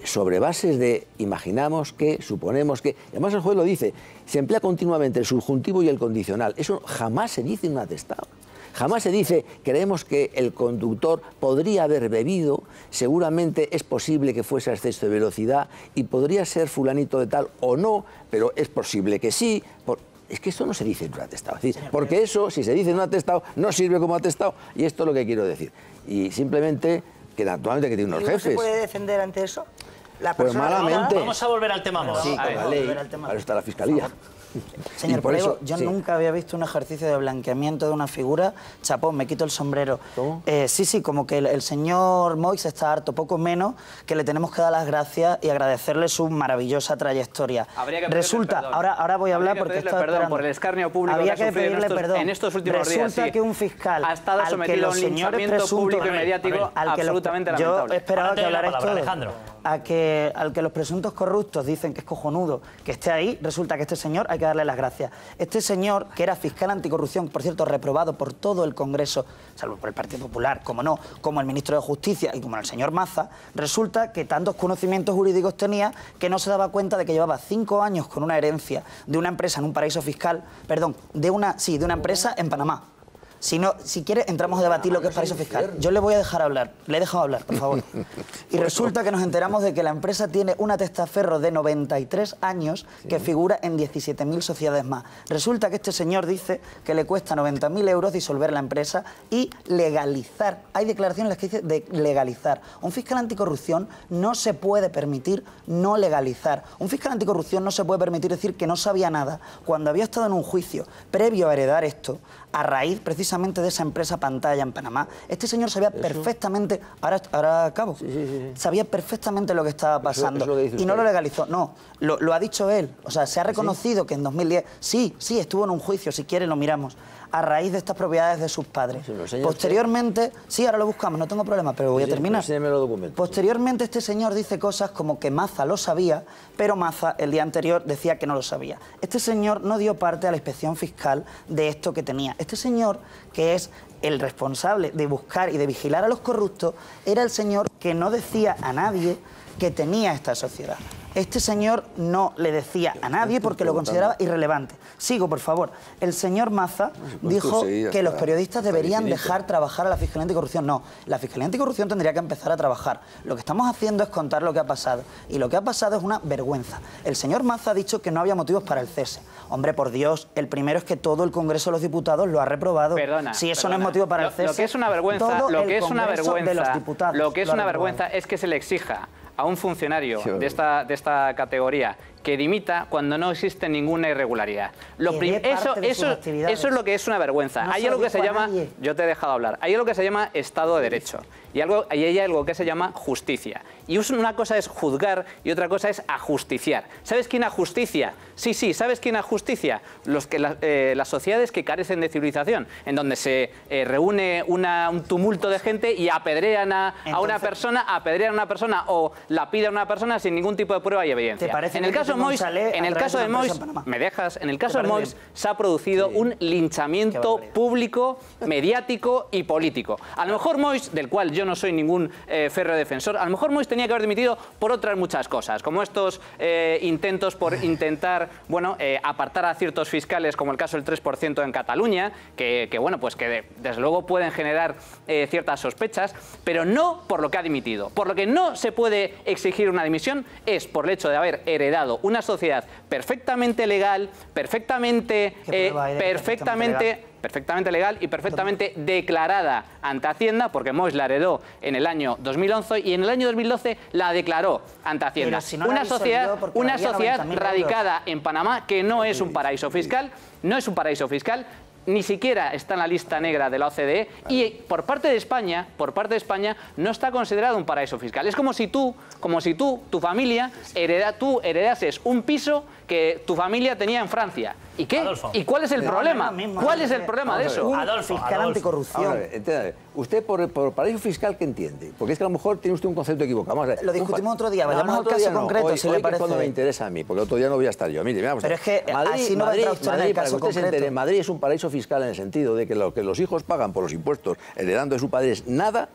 [SPEAKER 10] sobre bases de imaginamos que, suponemos que. Además el juez lo dice, se emplea continuamente el subjuntivo y el condicional. Eso jamás se dice en un atestado. Jamás se dice, creemos que el conductor podría haber bebido, seguramente es posible que fuese a exceso de velocidad y podría ser fulanito de tal o no, pero es posible que sí. Es que esto no se dice en un atestado. Es decir, porque eso, si se dice en un atestado, no sirve como atestado, y esto es lo que quiero decir. Y simplemente, que naturalmente que tiene unos jefes.
[SPEAKER 4] ¿Se puede defender ante eso?
[SPEAKER 10] Pues malamente.
[SPEAKER 1] Vamos a volver al tema Moss.
[SPEAKER 6] Sí,
[SPEAKER 10] con la ley, para eso está la Fiscalía.
[SPEAKER 6] Señor Priego, yo nunca había visto un ejercicio de blanqueamiento de una figura. Chapón, me quito el sombrero.
[SPEAKER 10] ¿Cómo?
[SPEAKER 6] Sí, como que el señor Moix está harto, poco menos, que le tenemos que dar las gracias y agradecerle su maravillosa trayectoria.
[SPEAKER 11] Resulta,
[SPEAKER 6] ahora voy a hablar porque estaba esperando.
[SPEAKER 11] Por el escarnio público
[SPEAKER 6] había que pedirle perdón.
[SPEAKER 11] En estos últimos días.
[SPEAKER 6] Resulta que un fiscal
[SPEAKER 11] ha estado sometido a un linchamiento público y mediático absolutamente lamentable.
[SPEAKER 6] Yo esperaba que hablara esto.
[SPEAKER 1] Alejandro.
[SPEAKER 6] Al que los presuntos corruptos dicen que es cojonudo que esté ahí, resulta que este señor hay que darle las gracias. Este señor, que era fiscal anticorrupción, por cierto, reprobado por todo el Congreso, salvo por el Partido Popular, como no, como el ministro de Justicia y como el señor Maza, resulta que tantos conocimientos jurídicos tenía que no se daba cuenta de que llevaba 5 años con una herencia de una empresa en un paraíso fiscal, perdón, de una empresa en Panamá. Si quiere, entramos a debatir lo que es paraíso fiscal. Yo le voy a dejar hablar. Le he dejado hablar, por favor. Y resulta que nos enteramos de que la empresa tiene una testaferro de 93 años que figura en 17.000 sociedades más. Resulta que este señor dice que le cuesta 90.000 euros disolver la empresa y legalizar. Hay declaraciones en las que dice de legalizar. Un fiscal anticorrupción no se puede permitir no legalizar. Un fiscal anticorrupción no se puede permitir decir que no sabía nada cuando había estado en un juicio previo a heredar esto, a raíz precisamente de esa empresa Pantalla en Panamá. Este señor sabía perfectamente, ahora acabo, sabía perfectamente lo que estaba pasando y no lo legalizó. No, lo ha dicho él. O sea, se ha reconocido que en 2010, sí, estuvo en un juicio, si quiere lo miramos, a raíz de estas propiedades de sus padres. Posteriormente, sí, ahora lo buscamos, no tengo problema, pero voy a terminar. Posteriormente este señor dice cosas como que Maza lo sabía, pero Maza el día anterior decía que no lo sabía. Este señor no dio parte a la inspección fiscal de esto que tenía. Este señor, que es el responsable de buscar y de vigilar a los corruptos, era el señor que no decía a nadie que tenía esta sociedad. Este señor no le decía a nadie porque lo consideraba irrelevante. Sigo, por favor. El señor Maza dijo que los periodistas deberían dejar trabajar a la Fiscalía Anticorrupción. No, la Fiscalía Anticorrupción tendría que empezar a trabajar. Lo que estamos haciendo es contar lo que ha pasado. Y lo que ha pasado es una vergüenza. El señor Maza ha dicho que no había motivos para el cese. Hombre, por Dios, el primero es que todo el Congreso de los Diputados lo ha reprobado. Si eso no es motivo para el cese...
[SPEAKER 11] Lo que es una vergüenza es que se le exija a un funcionario de esta categoría que dimita cuando no existe ninguna irregularidad. Eso es lo que es una vergüenza. Hay algo que se llama, yo te he dejado hablar, hay algo que se llama Estado de Derecho y hay algo que se llama justicia. Y una cosa es juzgar y otra cosa es ajusticiar. ¿Sabes quién ajusticia? Sí, ¿sabes quién ajusticia? Las sociedades que carecen de civilización, en donde se reúne un tumulto de gente y apedrean a una persona o la piden a una persona sin ningún tipo de prueba y evidencia. En el caso de Moix, ¿me dejas? En el caso de Moix se ha producido un linchamiento público, mediático y político. A lo mejor Moix, del cual yo no soy ningún férreo defensor, a lo mejor Moix tenía que haber dimitido por otras muchas cosas, como estos intentos por intentar apartar a ciertos fiscales, como el caso del 3% en Cataluña, que desde luego pueden generar ciertas sospechas, pero no por lo que ha dimitido. Por lo que no se puede exigir una dimisión es por el hecho de haber heredado una sociedad perfectamente legal, perfectamente legal y perfectamente declarada ante Hacienda, porque Moix la heredó en el año 2011 y en el año 2012 la declaró ante Hacienda. Una sociedad radicada en Panamá que no es un paraíso fiscal, ni siquiera está en la lista negra de la OCDE y por parte de España no está considerado un paraíso fiscal. Es como si tú, tu familia, heredases un piso que tu familia tenía en Francia ¿Y qué?
[SPEAKER 1] Adolfo.
[SPEAKER 11] ¿Y cuál es el problema? ¿Cuál es el problema de eso?
[SPEAKER 1] Adolfo,
[SPEAKER 6] Fiscal anticorrupción.
[SPEAKER 10] Entiéndame, usted por paraíso fiscal, ¿qué entiende? Porque es que a lo mejor tiene usted un concepto equivocado. Vamos a ver.
[SPEAKER 6] Lo discutimos otro día, vayamos al
[SPEAKER 10] otro
[SPEAKER 6] caso
[SPEAKER 10] día no.
[SPEAKER 6] concreto,
[SPEAKER 10] Hoy,
[SPEAKER 6] si
[SPEAKER 10] hoy
[SPEAKER 6] le
[SPEAKER 10] que
[SPEAKER 6] parece.
[SPEAKER 10] es cuando me interesa a mí, porque otro día no voy a estar yo. Mire, vamos a ver.
[SPEAKER 6] Pero es que así no va a entrar usted en el caso
[SPEAKER 10] para que usted se
[SPEAKER 6] concreto.
[SPEAKER 10] entere, Madrid es un paraíso fiscal en el sentido de que lo que los hijos pagan por los impuestos heredando de su padre es nada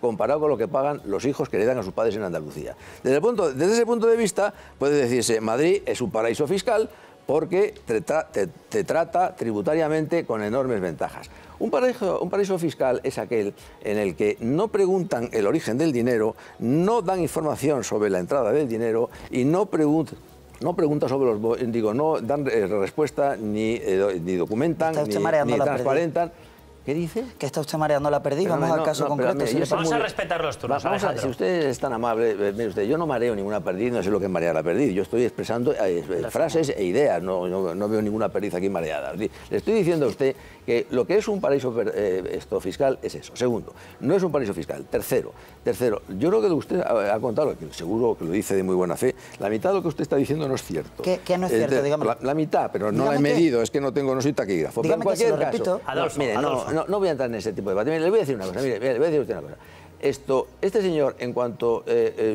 [SPEAKER 10] comparado con lo que pagan los hijos que heredan a sus padres en Andalucía. Desde ese punto de vista, puede decirse, Madrid es un paraíso fiscal porque te trata tributariamente con enormes ventajas. Un paraíso fiscal es aquel en el que no preguntan el origen del dinero, no dan información sobre la entrada del dinero y no preguntan sobre no dan respuesta ni documentan ni transparentan. ¿Qué dice?
[SPEAKER 6] Que está usted mareando la perdiz. Vamos al caso concreto.
[SPEAKER 1] Vamos a respetar los turnos.
[SPEAKER 10] Si usted es tan amable, mire usted, yo no mareo ninguna perdiz, no sé lo que es marear la perdiz. Yo estoy expresando frases e ideas, no veo ninguna perdiz aquí mareada. Le estoy diciendo a usted que lo que es un paraíso fiscal es eso. Segundo, no es un paraíso fiscal. Tercero, yo creo que lo que usted ha contado, que seguro que lo dice de muy buena fe, la mitad de lo que usted está diciendo no es cierto.
[SPEAKER 6] ¿Qué no es cierto? Dígame.
[SPEAKER 10] La mitad, pero no la he medido, es que no soy taquígrafo. Pero en cualquier caso, no voy a entrar en ese tipo de debate. Mire, le voy a decir una cosa. Mire, le voy a decir usted una cosa. Este señor, en cuanto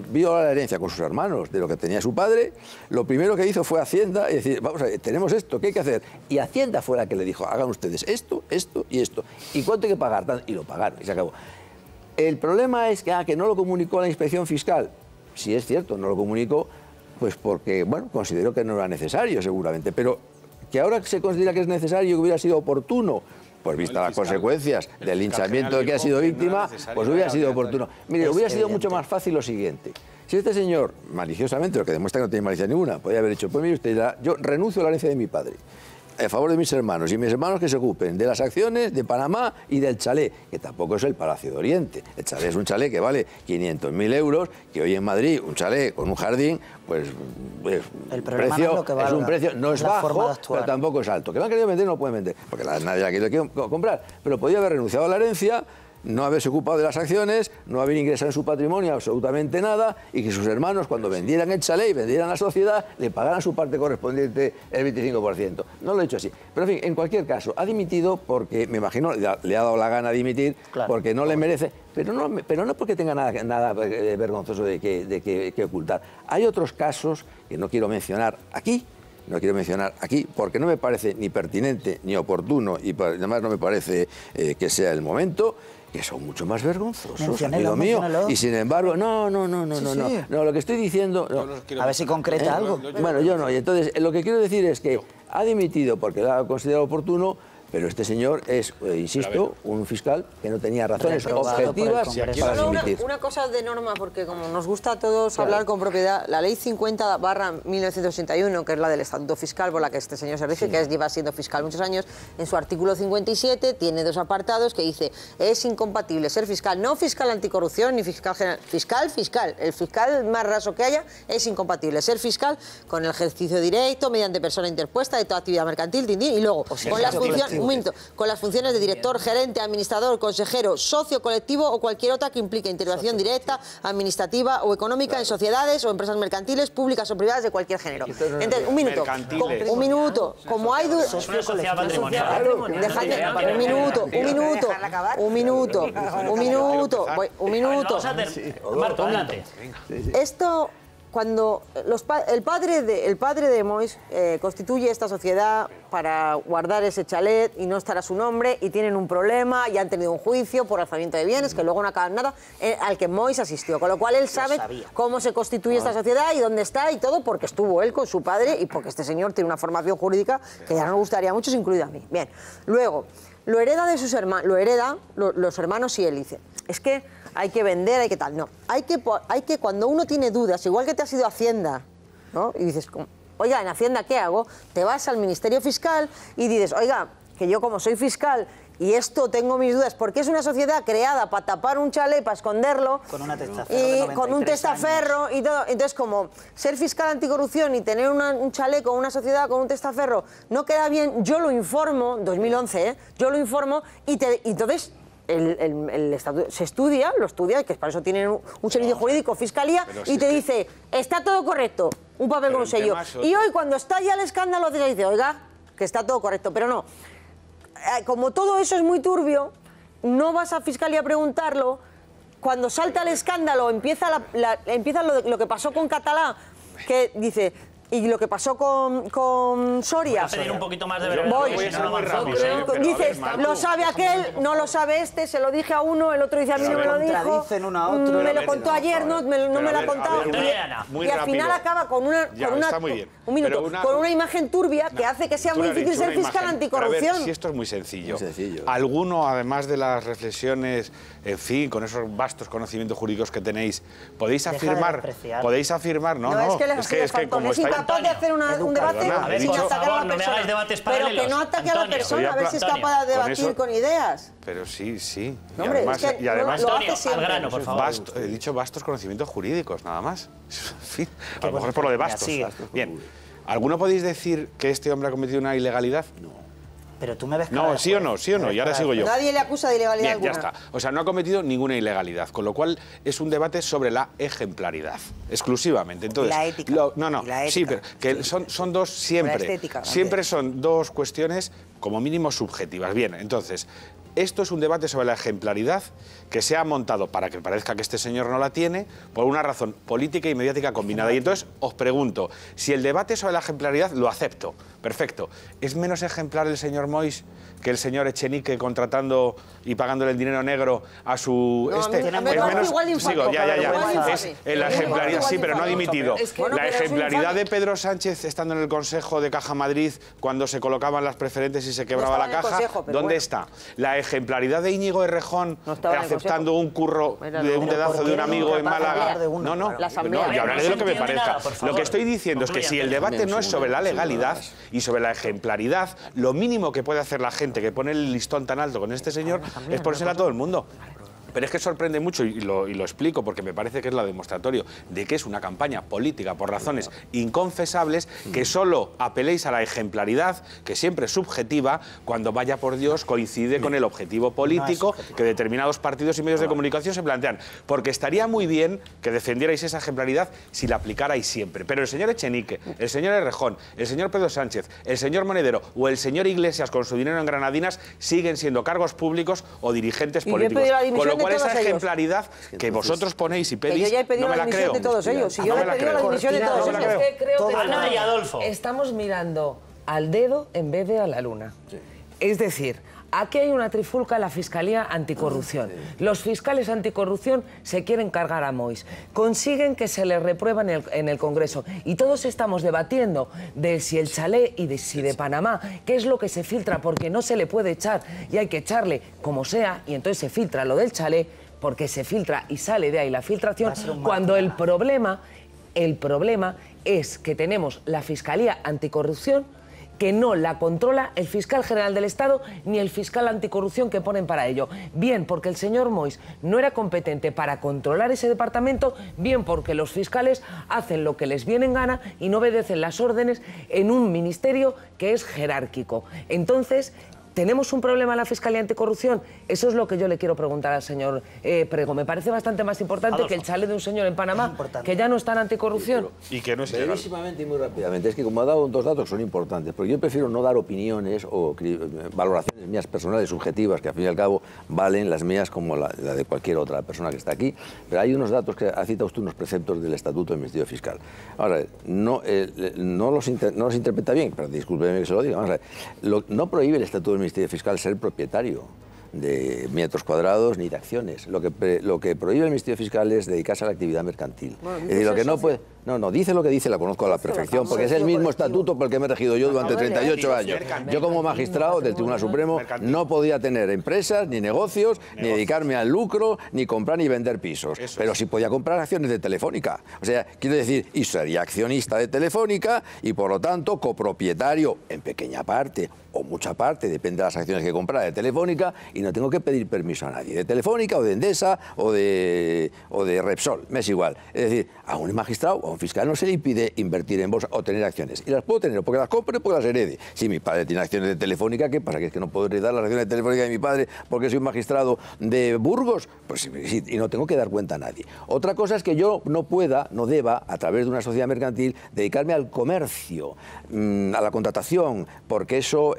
[SPEAKER 10] vio la herencia con sus hermanos de lo que tenía su padre, lo primero que hizo fue Hacienda y decir, vamos a ver, tenemos esto, ¿qué hay que hacer? Y Hacienda fue la que le dijo, hagan ustedes esto, esto y esto. ¿Y cuánto hay que pagar? Y lo pagaron y se acabó. El problema es que no lo comunicó la Inspección Fiscal. Si es cierto, no lo comunicó, pues porque, bueno, consideró que no era necesario seguramente, pero que ahora se considera que es necesario, que hubiera sido oportuno, pues vista las consecuencias del linchamiento del que ha sido víctima, pues hubiera sido oportuno. Mire, hubiera sido mucho más fácil lo siguiente. Si este señor, maliciosamente, lo que demuestra que no tiene malicia ninguna, podría haber dicho, pues mire usted, yo renuncio a la herencia de mi padre a favor de mis hermanos, y mis hermanos que se ocupen de las acciones de Panamá y del chalet, que tampoco es el Palacio de Oriente. El chalet es un chalet que vale 500.000 euros, que hoy en Madrid un chalet con un jardín, pues el precio es un precio, no es bajo, pero tampoco es alto. Que lo han querido vender, no lo pueden vender, porque nadie la quiere comprar. Pero podía haber renunciado a la herencia, no haberse ocupado de las acciones, no haber ingresado en su patrimonio absolutamente nada y que sus hermanos, cuando vendieran el chalet y vendieran la sociedad, le pagaran su parte correspondiente el 25%. No lo he hecho así. Pero, en fin, en cualquier caso, ha dimitido porque, me imagino, le ha dado la gana de dimitir, claro, porque no le merece, pero no porque tenga nada vergonzoso de que ocultar. Hay otros casos que no quiero mencionar aquí, porque no me parece ni pertinente ni oportuno y además no me parece que sea el momento, que son mucho más vergonzosos, amigo mío. Y sin embargo, no, lo que estoy diciendo...
[SPEAKER 6] A ver si concreta algo.
[SPEAKER 10] Bueno, yo no. Y entonces, lo que quiero decir es que ha dimitido porque lo ha considerado oportuno, pero este señor es, insisto, un fiscal que no tenía razones objetivas para dimitir.
[SPEAKER 7] Una cosa de norma, porque como nos gusta a todos hablar con propiedad, la ley 50/1981, que es la del Estatuto Fiscal por la que este señor se rige, que lleva siendo fiscal muchos años, en su artículo 57 tiene dos apartados que dice, es incompatible ser fiscal, no fiscal anticorrupción ni fiscal general, fiscal, el fiscal más raso que haya es incompatible ser fiscal con el ejercicio directo mediante persona interpuesta de toda actividad mercantil, y luego con las funciones... Un momento, con las funciones de director, gerente, administrador, consejero, socio colectivo o cualquier otra que implique intervención directa, administrativa o económica en sociedades o empresas mercantiles, públicas o privadas de cualquier género. Entonces, un minuto, como hay dudas...
[SPEAKER 1] Marta, adelante.
[SPEAKER 7] Esto... Cuando el padre de Moix constituye esta sociedad para guardar ese chalet y no estar a su nombre y tienen un problema y han tenido un juicio por alzamiento de bienes que luego no acaban nada, al que Moix asistió, con lo cual él sabe cómo se constituye esta sociedad y dónde está y todo porque estuvo él con su padre y porque este señor tiene una formación jurídica que ya nos gustaría a muchos, incluido a mí. Bien, luego, lo hereda de sus hermanos, los hermanos y él dice, es que hay que vender, hay que tal. No, hay que cuando uno tiene dudas, igual que te has ido a Hacienda, ¿no? Y dices, oiga, en Hacienda, ¿qué hago? Te vas al Ministerio Fiscal y dices, oiga, que yo como soy fiscal y esto tengo mis dudas, porque es una sociedad creada para tapar un chalet, para esconderlo.
[SPEAKER 6] Con una testaferro.
[SPEAKER 7] Y con un testaferro y todo. Entonces, como ser fiscal anticorrupción y tener un chalet con una sociedad con un testaferro no queda bien, yo lo informo, 2011, yo lo informo y entonces... El estatuto lo estudia, que para eso tienen un servicio jurídico, fiscalía, y te dice, está todo correcto, un papel con un sello. Y hoy, cuando está ya el escándalo, te dice, oiga, que está todo correcto, pero no. Como todo eso es muy turbio, no vas a Fiscalía a preguntarlo. Cuando salta el escándalo, empieza lo que pasó con Catalá, que dice... Y lo que pasó con Soria...
[SPEAKER 1] Voy a pedir un poquito más de verdad.
[SPEAKER 7] Dices, lo sabe aquel, no lo sabe este, se lo dije a uno, el otro dice a mí no me lo dijo, me lo contó ayer, no me lo ha contado. Y al final acaba con una imagen turbia que hace que sea muy difícil ser fiscal anticorrupción.
[SPEAKER 8] A ver, si esto es muy sencillo. Alguno, además de las reflexiones, en fin, con esos vastos conocimientos jurídicos que tenéis, podéis afirmar, es que como estáis...
[SPEAKER 7] capaz de hacer un debate sin atacar a la persona. Pero que no ataque a la persona, a ver si es capaz de debatir con ideas.
[SPEAKER 8] Pero sí.
[SPEAKER 7] Hombre,
[SPEAKER 8] y además
[SPEAKER 7] lo hace siempre.
[SPEAKER 1] Al grano, por favor.
[SPEAKER 8] He dicho vastos conocimientos jurídicos, nada más. En fin, a lo mejor es por lo de bastos. Bien. ¿Alguno podéis decir que este hombre ha cometido una ilegalidad? No.
[SPEAKER 6] Pero tú me ves...
[SPEAKER 8] No, sí o no, y ahora sigo yo.
[SPEAKER 7] Nadie le acusa de ilegalidad alguna.
[SPEAKER 8] Ya está. O sea, no ha cometido ninguna ilegalidad, con lo cual es un debate sobre la ejemplaridad, exclusivamente. Entonces,
[SPEAKER 4] la ética.
[SPEAKER 8] Sí, pero que son dos siempre.
[SPEAKER 4] La estética,
[SPEAKER 8] siempre son dos cuestiones como mínimo subjetivas. Bien, entonces, esto es un debate sobre la ejemplaridad que se ha montado para que parezca que este señor no la tiene por una razón política y mediática combinada. Y entonces os pregunto, si el debate sobre la ejemplaridad lo acepto, perfecto, ¿es menos ejemplar el señor Moix que el señor Echenique contratando y pagándole el dinero negro a su...
[SPEAKER 7] No,
[SPEAKER 8] es menos... Sigo, ya. Es la ejemplaridad, sí, pero no ha dimitido. La ejemplaridad de Pedro Sánchez estando en el Consejo de Caja Madrid cuando se colocaban las preferentes y se quebraba la caja, ¿dónde está? La ejemplaridad de Íñigo Errejón aceptando un curro de un dedazo de un amigo en Málaga. No, y hablaré de lo que me parezca. Lo que estoy diciendo es que si el debate no es sobre la legalidad y sobre la ejemplaridad, lo mínimo que puede hacer la gente que pone el listón tan alto con este señor es ponérsela a todo el mundo. Pero es que sorprende mucho, y lo explico porque me parece que es lo demostratorio de que es una campaña política por razones inconfesables, que solo apeléis a la ejemplaridad, que siempre es subjetiva, cuando vaya por Dios coincide con el objetivo político que determinados partidos y medios de comunicación se plantean. Porque estaría muy bien que defendierais esa ejemplaridad si la aplicarais siempre. Pero el señor Echenique, el señor Errejón, el señor Pedro Sánchez, el señor Monedero o el señor Iglesias con su dinero en granadinas siguen siendo cargos públicos o dirigentes políticos. Con lo cual esa ejemplaridad que vosotros ponéis y pedís,
[SPEAKER 7] yo ya he pedido
[SPEAKER 8] no me la creo.
[SPEAKER 7] De todos ellos. Si yo le he pedido la dimisión de todos ellos.
[SPEAKER 3] Creo que
[SPEAKER 1] Ana y Adolfo.
[SPEAKER 3] Estamos mirando al dedo en vez de a la luna. Es decir, aquí hay una trifulca en la Fiscalía Anticorrupción. Los fiscales anticorrupción se quieren cargar a Moix. Consiguen que se les reprueba en el Congreso. Y todos estamos debatiendo de si el chalet y de si de Panamá, qué es lo que se filtra, porque no se le puede echar y hay que echarle como sea, y entonces se filtra lo del chalet, porque se filtra y sale de ahí la filtración, cuando el problema es que tenemos la Fiscalía Anticorrupción que no la controla el fiscal general del Estado ni el fiscal anticorrupción que ponen para ello. Bien porque el señor Moix no era competente para controlar ese departamento, bien porque los fiscales hacen lo que les viene en gana y no obedecen las órdenes en un ministerio que es jerárquico. Entonces, ¿tenemos un problema en la Fiscalía Anticorrupción? Eso es lo que yo le quiero preguntar al señor Prego. Me parece bastante más importante que el chalet de un señor en Panamá, que ya no está en anticorrupción.
[SPEAKER 8] Y que no es
[SPEAKER 10] brevísimamente y muy rápidamente. Es que como ha dado dos datos que son importantes, porque yo prefiero no dar opiniones o valoraciones mías personales, subjetivas, que al fin y al cabo valen las mías como la de cualquier otra persona que está aquí. Pero hay unos datos que ha citado usted, unos preceptos del Estatuto del Ministerio Fiscal. Ahora, no los interpreta bien, pero discúlpeme que se lo diga. Vamos a ver. No prohíbe el Estatuto del Ministerio Fiscal ser propietario de metros cuadrados ni de acciones. Lo que prohíbe el Ministerio Fiscal es dedicarse a la actividad mercantil. Bueno, es decir, lo que no puede... No, dice lo que dice, la conozco a la perfección, porque es el mismo estatuto por el que me he regido yo durante 38 años. Yo como magistrado del Tribunal Supremo no podía tener empresas, ni negocios, ni dedicarme al lucro, ni comprar ni vender pisos. Pero sí podía comprar acciones de Telefónica. O sea, quiero decir, y sería accionista de Telefónica y por lo tanto copropietario en pequeña parte o mucha parte, depende de las acciones que comprara de Telefónica, y no tengo que pedir permiso a nadie, de Telefónica o de Endesa o de Repsol, me es igual. Es decir, a un magistrado o un fiscal no se le impide invertir en bolsa o tener acciones. Y las puedo tener porque las compre o porque las herede. Si mi padre tiene acciones de Telefónica, ¿qué pasa? ¿Que es que no puedo heredar las acciones de Telefónica de mi padre porque soy un magistrado de Burgos? Pues sí, y no tengo que dar cuenta a nadie. Otra cosa es que yo no deba, a través de una sociedad mercantil, dedicarme al comercio, a la contratación, porque eso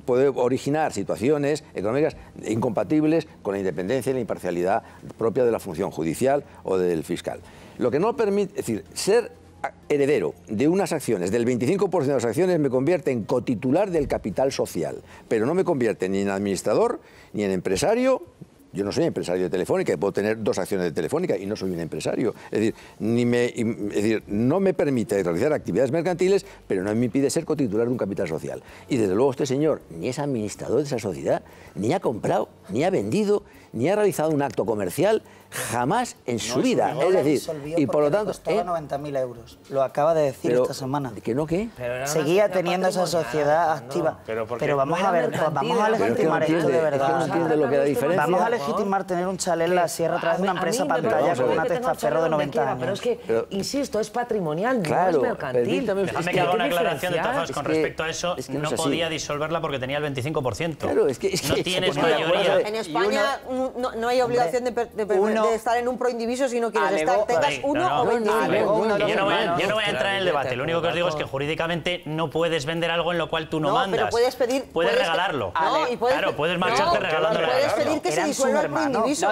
[SPEAKER 10] puede originar situaciones económicas incompatibles con la independencia y la imparcialidad propia de la función judicial o del fiscal. Lo que no permite, es decir, ser heredero de unas acciones, del 25% de las acciones, me convierte en cotitular del capital social, pero no me convierte ni en administrador, ni en empresario. Yo no soy empresario de Telefónica y puedo tener 2 acciones de Telefónica y no soy un empresario. Es decir, no me permite realizar actividades mercantiles, pero no me impide ser cotitular de un capital social. Y desde luego este señor ni es administrador de esa sociedad, ni ha comprado, ni ha vendido, ni ha realizado un acto comercial jamás en su vida. Es decir, y por lo tanto...
[SPEAKER 6] Costaba 90.000 euros. Lo acaba de decir esta semana.
[SPEAKER 10] ¿Que no qué?
[SPEAKER 6] Seguía teniendo esa sociedad activa. Pero vamos a ver, vamos a legitimar esto de verdad.
[SPEAKER 10] No entiende lo que es la diferencia.
[SPEAKER 6] Vamos a legitimar tener un chalet en la sierra a través de una empresa pantalla con una testaferro de 90 años.
[SPEAKER 3] Pero es que, insisto, es patrimonial,
[SPEAKER 10] claro,
[SPEAKER 3] no es mercantil.
[SPEAKER 1] Déjame que haga una aclaración de todas formas con respecto a eso. No podía disolverla porque tenía el 25%.
[SPEAKER 10] Claro, es que
[SPEAKER 1] no tienes mayoría.
[SPEAKER 7] En España no hay obligación de estar en un proindiviso si no quieres estar. Tengas uno o 25.
[SPEAKER 1] Yo no voy a entrar en el debate. Lo único que os digo es que jurídicamente no puedes vender algo en lo cual tú no mandas.
[SPEAKER 7] Pero puedes pedir...
[SPEAKER 1] Puedes regalarlo. Claro, puedes marcharte regalándolo.
[SPEAKER 7] Puedes pedir que se disuelva el proindiviso.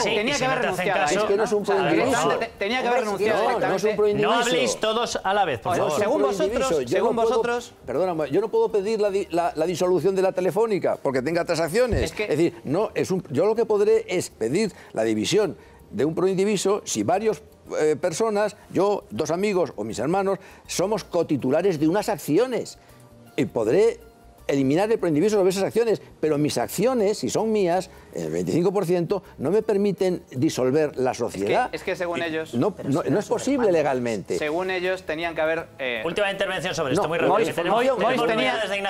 [SPEAKER 11] Tenía que haber renunciado.
[SPEAKER 10] Es que no es un proindiviso.
[SPEAKER 11] Tenía que haber renunciado.
[SPEAKER 10] No es un proindiviso.
[SPEAKER 1] No habléis todos a la vez, por favor.
[SPEAKER 11] Según vosotros...
[SPEAKER 10] Perdona, yo no puedo pedir la disolución de la Telefónica porque tenga transacciones. Es decir, yo lo que podré es pedir la división de un proindiviso si varios personas, yo, 2 amigos o mis hermanos, somos cotitulares de unas acciones. Y podré eliminar el proindiviso sobre esas acciones, pero mis acciones, si son mías, el 25%, no me permiten disolver la sociedad.
[SPEAKER 11] Es que según ellos...
[SPEAKER 10] No es posible legalmente.
[SPEAKER 11] Según ellos tenían que haber...
[SPEAKER 1] Última intervención sobre esto, muy rápido.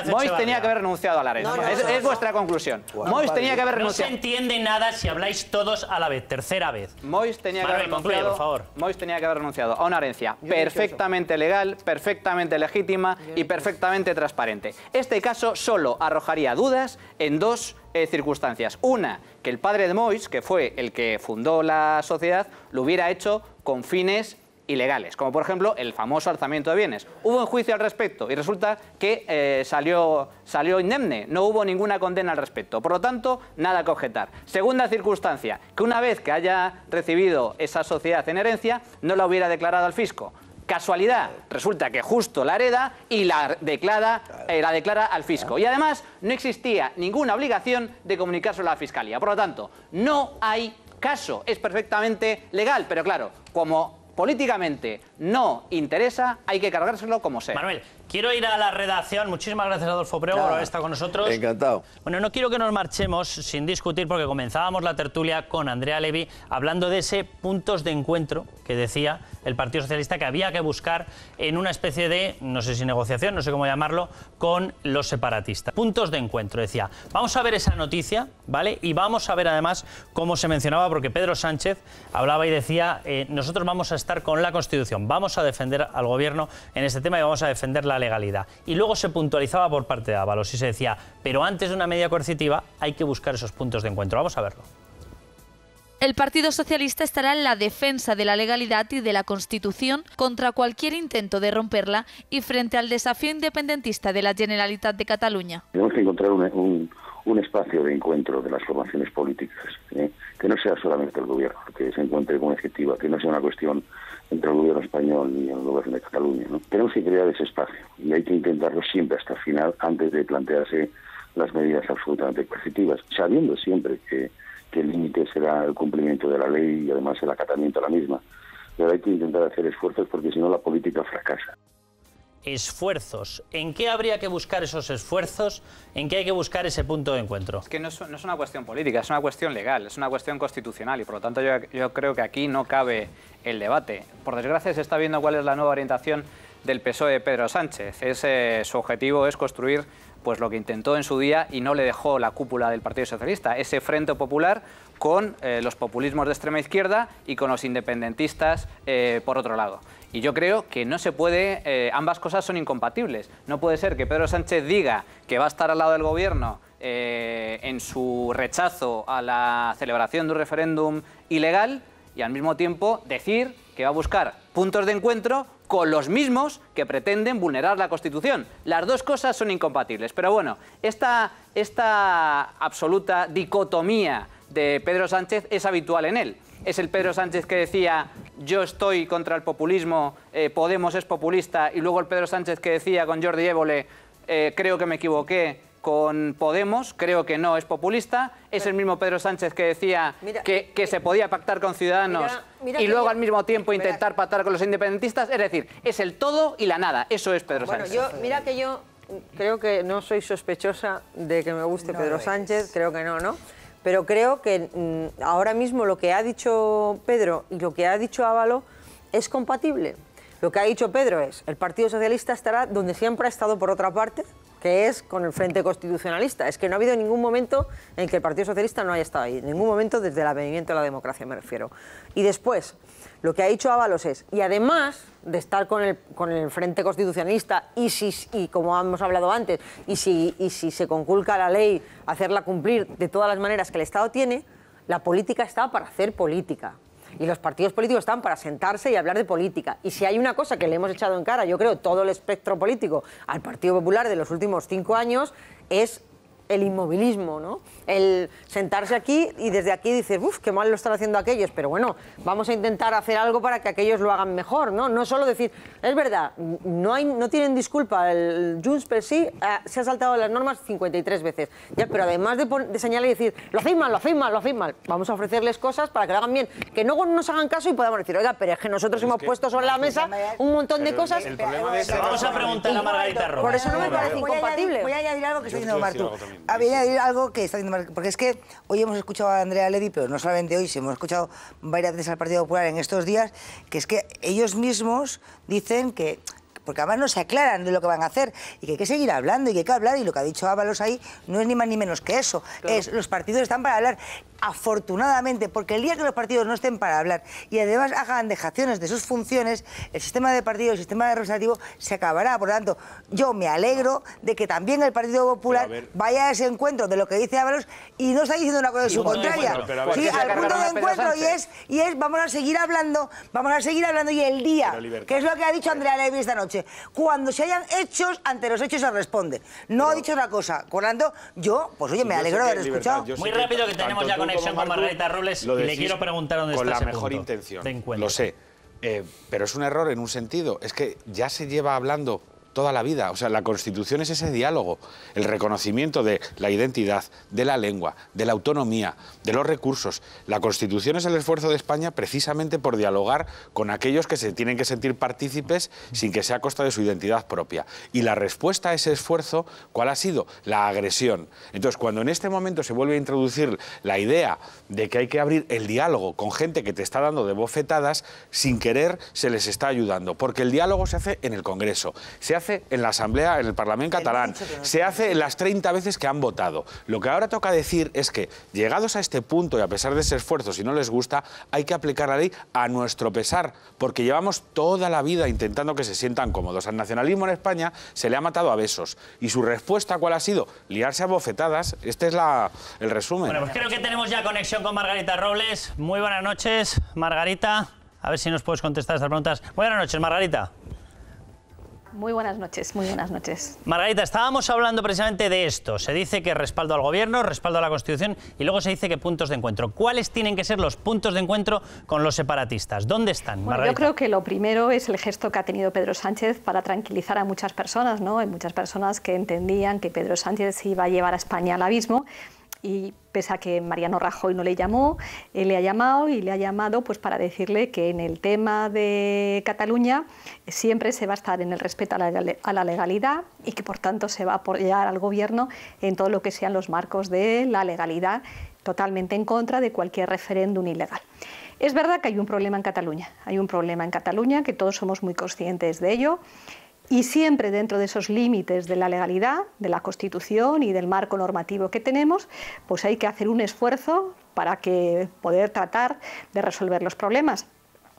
[SPEAKER 11] Moix tenía que haber renunciado a la herencia. Es vuestra conclusión. Moix tenía que haber renunciado.
[SPEAKER 1] No se entiende nada si habláis todos a la vez, tercera vez.
[SPEAKER 11] Moix tenía que haber renunciado a una herencia perfectamente legal, perfectamente legítima y perfectamente transparente. Este caso solo arrojaría dudas en 2 circunstancias. Una, que el padre de Moix, que fue el que fundó la sociedad, lo hubiera hecho con fines ilegales, como por ejemplo el famoso alzamiento de bienes. Hubo un juicio al respecto y resulta que salió indemne, no hubo ninguna condena al respecto. Por lo tanto, nada que objetar. Segunda circunstancia, que una vez que haya recibido esa sociedad en herencia, no la hubiera declarado al fisco. Casualidad, resulta que justo la hereda y la declara al fisco. Y además no existía ninguna obligación de comunicárselo a la Fiscalía. Por lo tanto, no hay caso. Es perfectamente legal, pero claro, como políticamente no interesa, hay que cargárselo como sea.
[SPEAKER 1] Manuel, quiero ir a la redacción. Muchísimas gracias, Adolfo Prego, por haber estado con nosotros.
[SPEAKER 10] Encantado.
[SPEAKER 1] Bueno, no quiero que nos marchemos sin discutir, porque comenzábamos la tertulia con Andrea Levy hablando de ese puntos de encuentro que decía el Partido Socialista que había que buscar en una especie de, no sé si negociación, no sé cómo llamarlo, con los separatistas. Puntos de encuentro, decía. Vamos a ver esa noticia, ¿vale? Y vamos a ver además cómo se mencionaba, porque Pedro Sánchez hablaba y decía, nosotros vamos a estar con la Constitución, vamos a defender al Gobierno en este tema y vamos a defender la legalidad. Y luego se puntualizaba por parte de Ábalos y se decía, pero antes de una medida coercitiva hay que buscar esos puntos de encuentro. Vamos a verlo.
[SPEAKER 12] El Partido Socialista estará en la defensa de la legalidad y de la Constitución contra cualquier intento de romperla y frente al desafío independentista de la Generalitat de Cataluña.
[SPEAKER 13] Tenemos que encontrar un espacio de encuentro de las formaciones políticas, que no sea solamente el Gobierno, que se encuentre con efectiva, que no sea una cuestión entre el Gobierno español y el Gobierno de Cataluña, ¿no? Tenemos que crear ese espacio y hay que intentarlo siempre hasta el final antes de plantearse las medidas absolutamente coercitivas, sabiendo siempre que el límite será el cumplimiento de la ley y además el acatamiento a la misma. Pero hay que intentar hacer esfuerzos porque si no la política fracasa.
[SPEAKER 1] Esfuerzos. ¿En qué habría que buscar esos esfuerzos? ¿En qué hay que buscar ese punto de encuentro?
[SPEAKER 11] Es que no es una cuestión política, es una cuestión legal, es una cuestión constitucional y por lo tanto yo creo que aquí no cabe el debate. Por desgracia se está viendo cuál es la nueva orientación del PSOE de Pedro Sánchez. Su objetivo es construir pues lo que intentó en su día y no le dejó la cúpula del Partido Socialista, ese Frente Popular con los populismos de extrema izquierda y con los independentistas por otro lado. Y yo creo que no se puede, ambas cosas son incompatibles. No puede ser que Pedro Sánchez diga que va a estar al lado del gobierno en su rechazo a la celebración de un referéndum ilegal y al mismo tiempo decir que va a buscar puntos de encuentro con los mismos que pretenden vulnerar la Constitución. Las dos cosas son incompatibles. Pero bueno, esta absoluta dicotomía de Pedro Sánchez es habitual en él. Es el Pedro Sánchez que decía yo estoy contra el populismo, Podemos es populista, y luego el Pedro Sánchez que decía con Jordi Évole creo que me equivoqué con Podemos, creo que no es populista. Es el mismo Pedro Sánchez que decía que se podía pactar con Ciudadanos y luego al mismo tiempo intentar pactar con los independentistas. Es decir, es el todo y la nada. Eso es Pedro Sánchez.
[SPEAKER 7] Mira que yo creo que no soy sospechosa de que me guste Pedro Sánchez, creo que no. Pero creo que ahora mismo lo que ha dicho Pedro y lo que ha dicho Ábalos es compatible. Lo que ha dicho Pedro es, el Partido Socialista estará donde siempre ha estado por otra parte, que es con el Frente Constitucionalista. Es que no ha habido ningún momento en que el Partido Socialista no haya estado ahí, ningún momento desde el advenimiento de la democracia me refiero. Y después, lo que ha dicho Ábalos es, y además de estar con el Frente Constitucionalista y como hemos hablado antes, y si se conculca la ley, hacerla cumplir de todas las maneras que el Estado tiene, la política está para hacer política. Y los partidos políticos están para sentarse y hablar de política. Y si hay una cosa que le hemos echado en cara, yo creo, todo el espectro político al Partido Popular de los últimos 5 años, es el inmovilismo, ¿no? El sentarse aquí y desde aquí dices, uff, qué mal lo están haciendo aquellos, pero bueno, vamos a intentar hacer algo para que aquellos lo hagan mejor, ¿no? No solo decir, es verdad, no tienen disculpa, el Junts per sí se ha saltado las normas 53 veces, ya, pero además de señalar y decir, lo hacéis mal, vamos a ofrecerles cosas para que lo hagan bien, que no nos hagan caso y podamos decir, oiga, pero es que nosotros hemos puesto sobre la mesa un montón de cosas.
[SPEAKER 1] Vamos a preguntar a Margarita Robles.
[SPEAKER 7] Por eso no me parece incompatible.
[SPEAKER 4] Voy a añadir algo que está diciendo Martú. Voy a añadir algo que está diciendo Martú, porque es que hoy hemos escuchado a Andrea Levy, pero no solamente hoy, sino hemos escuchado varias veces al Partido Popular en estos días, que es que ellos mismos dicen que, porque además no se aclaran de lo que van a hacer y que hay que seguir hablando y que hay que hablar, y lo que ha dicho Ábalos ahí no es ni más ni menos que eso, claro. Es los partidos están para hablar, afortunadamente, porque el día que los partidos no estén para hablar y además hagan dejaciones de sus funciones, el sistema de partido, el sistema representativo se acabará. Por lo tanto, yo me alegro de que también el Partido Popular vaya a ese encuentro de lo que dice Ábalos y no está diciendo una cosa de su contraria. Sí, al punto de encuentro y es vamos a seguir hablando y el día, que es lo que ha dicho Andrea Levy esta noche, cuando se hayan hechos, ante los hechos se responde. No ha dicho otra cosa. Por lo tanto, yo, pues oye, me alegro de haber escuchado.
[SPEAKER 1] Muy rápido, que tenemos ya conexión con Margarita Robles y le quiero preguntar dónde está ese punto.
[SPEAKER 8] Con la mejor intención, lo sé. Pero es un error en un sentido. Es que ya se lleva hablando toda la vida. O sea, la Constitución es ese diálogo, el reconocimiento de la identidad, de la lengua, de la autonomía, de los recursos. La Constitución es el esfuerzo de España precisamente por dialogar con aquellos que se tienen que sentir partícipes sin que sea a costa de su identidad propia. Y la respuesta a ese esfuerzo, ¿cuál ha sido? La agresión. Entonces, cuando en este momento se vuelve a introducir la idea de que hay que abrir el diálogo con gente que te está dando de bofetadas, sin querer se les está ayudando. Porque el diálogo se hace en el Congreso, se hace en la Asamblea, en el Parlamento catalán, se hace en las 30 veces que han votado. Lo que ahora toca decir es que, llegados a este punto y a pesar de ese esfuerzo, si no les gusta, hay que aplicar la ley a nuestro pesar, porque llevamos toda la vida intentando que se sientan cómodos. Al nacionalismo en España se le ha matado a besos. ¿Y su respuesta cuál ha sido? Liarse a bofetadas. Este es el resumen.
[SPEAKER 1] Bueno, pues creo que tenemos ya conexión con Margarita Robles. Muy buenas noches, Margarita. A ver si nos puedes contestar estas preguntas. Buenas noches, Margarita.
[SPEAKER 14] Muy buenas noches, muy buenas noches.
[SPEAKER 1] Margarita, estábamos hablando precisamente de esto. Se dice que respaldo al Gobierno, respaldo a la Constitución y luego se dice que puntos de encuentro. ¿Cuáles tienen que ser los puntos de encuentro con los separatistas? ¿Dónde están,
[SPEAKER 14] Margarita? Bueno, yo creo que lo primero es el gesto que ha tenido Pedro Sánchez para tranquilizar a muchas personas, ¿no? Hay muchas personas que entendían que Pedro Sánchez iba a llevar a España al abismo. Y pese a que Mariano Rajoy no le llamó, él le ha llamado y le ha llamado pues para decirle que en el tema de Cataluña siempre se va a estar en el respeto a la legalidad y que por tanto se va a apoyar al Gobierno en todo lo que sean los marcos de la legalidad, totalmente en contra de cualquier referéndum ilegal. Es verdad que hay un problema en Cataluña, que todos somos muy conscientes de ello, y siempre dentro de esos límites de la legalidad, de la Constitución y del marco normativo que tenemos, pues hay que hacer un esfuerzo para poder tratar de resolver los problemas.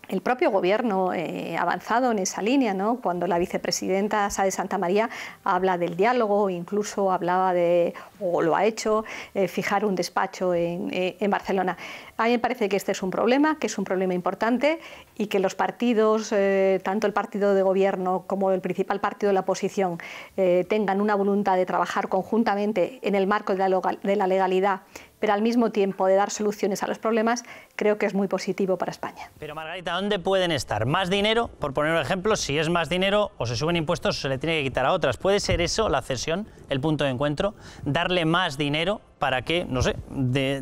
[SPEAKER 14] El propio Gobierno ha avanzado en esa línea, ¿no? Cuando la vicepresidenta Sá de Santamaría habla del diálogo, incluso hablaba o lo ha hecho, fijar un despacho en Barcelona. A mí me parece que este es un problema, que es un problema importante y que los partidos, tanto el partido de Gobierno como el principal partido de la oposición, tengan una voluntad de trabajar conjuntamente en el marco de la legalidad, pero al mismo tiempo de dar soluciones a los problemas, creo que es muy positivo para España.
[SPEAKER 1] Pero Margarita, ¿dónde pueden estar? ¿Más dinero? Por poner un ejemplo, si es más dinero o se suben impuestos o se le tiene que quitar a otras. ¿Puede ser eso la cesión, el punto de encuentro? ¿Darle más dinero para que, no sé,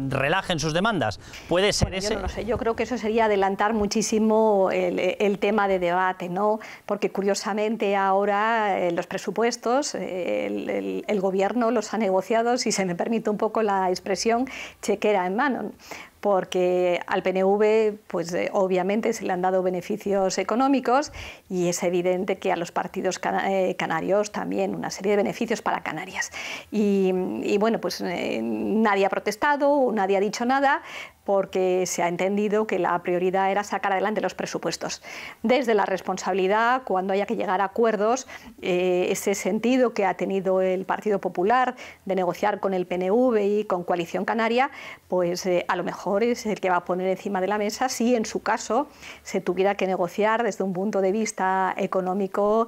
[SPEAKER 1] relajen sus demandas? ¿Puede ser ese?
[SPEAKER 14] Yo no lo sé, yo creo que eso sería adelantar muchísimo el tema de debate, ¿no? Porque curiosamente ahora los presupuestos, el Gobierno los ha negociado, si se me permite un poco la expresión, chequera en mano, porque al PNV pues obviamente se le han dado beneficios económicos y es evidente que a los partidos canarios también una serie de beneficios para Canarias. Y bueno, pues nadie ha protestado, nadie ha dicho nada, porque se ha entendido que la prioridad era sacar adelante los presupuestos. Desde la responsabilidad, cuando haya que llegar a acuerdos, ese sentido que ha tenido el Partido Popular de negociar con el PNV y con Coalición Canaria, pues a lo mejor es el que va a poner encima de la mesa si en su caso se tuviera que negociar desde un punto de vista económico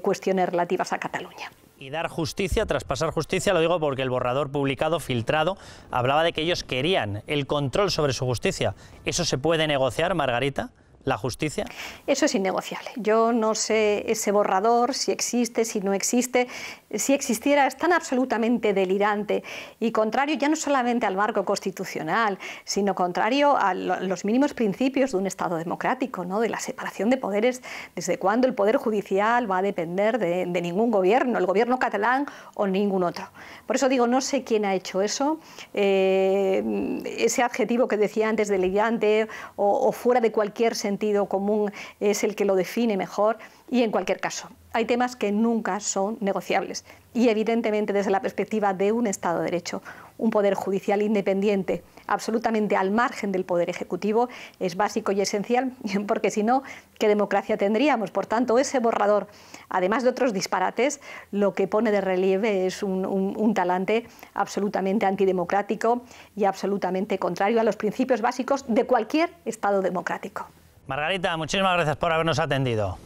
[SPEAKER 14] cuestiones relativas a Cataluña.
[SPEAKER 1] Y dar justicia, traspasar justicia, lo digo porque el borrador publicado, filtrado, hablaba de que ellos querían el control sobre su justicia. ¿Eso se puede negociar, Margarita? ¿La justicia?
[SPEAKER 14] Eso es innegociable. Yo no sé ese borrador, si existe, si no existe. Si existiera, es tan absolutamente delirante y contrario ya no solamente al marco constitucional, sino contrario a los mínimos principios de un Estado democrático, ¿no? De la separación de poderes, desde cuándo el Poder Judicial va a depender de ningún gobierno, el gobierno catalán o ningún otro. Por eso digo, no sé quién ha hecho eso. Ese adjetivo que decía antes, delirante o fuera de cualquier sentido común, es el que lo define mejor. Y en cualquier caso, hay temas que nunca son negociables y evidentemente desde la perspectiva de un Estado de Derecho, un poder judicial independiente, absolutamente al margen del poder ejecutivo, es básico y esencial, porque si no, ¿qué democracia tendríamos? Por tanto, ese borrador, además de otros disparates, lo que pone de relieve es un talante absolutamente antidemocrático y absolutamente contrario a los principios básicos de cualquier Estado democrático.
[SPEAKER 1] Margarita, muchísimas gracias por habernos atendido.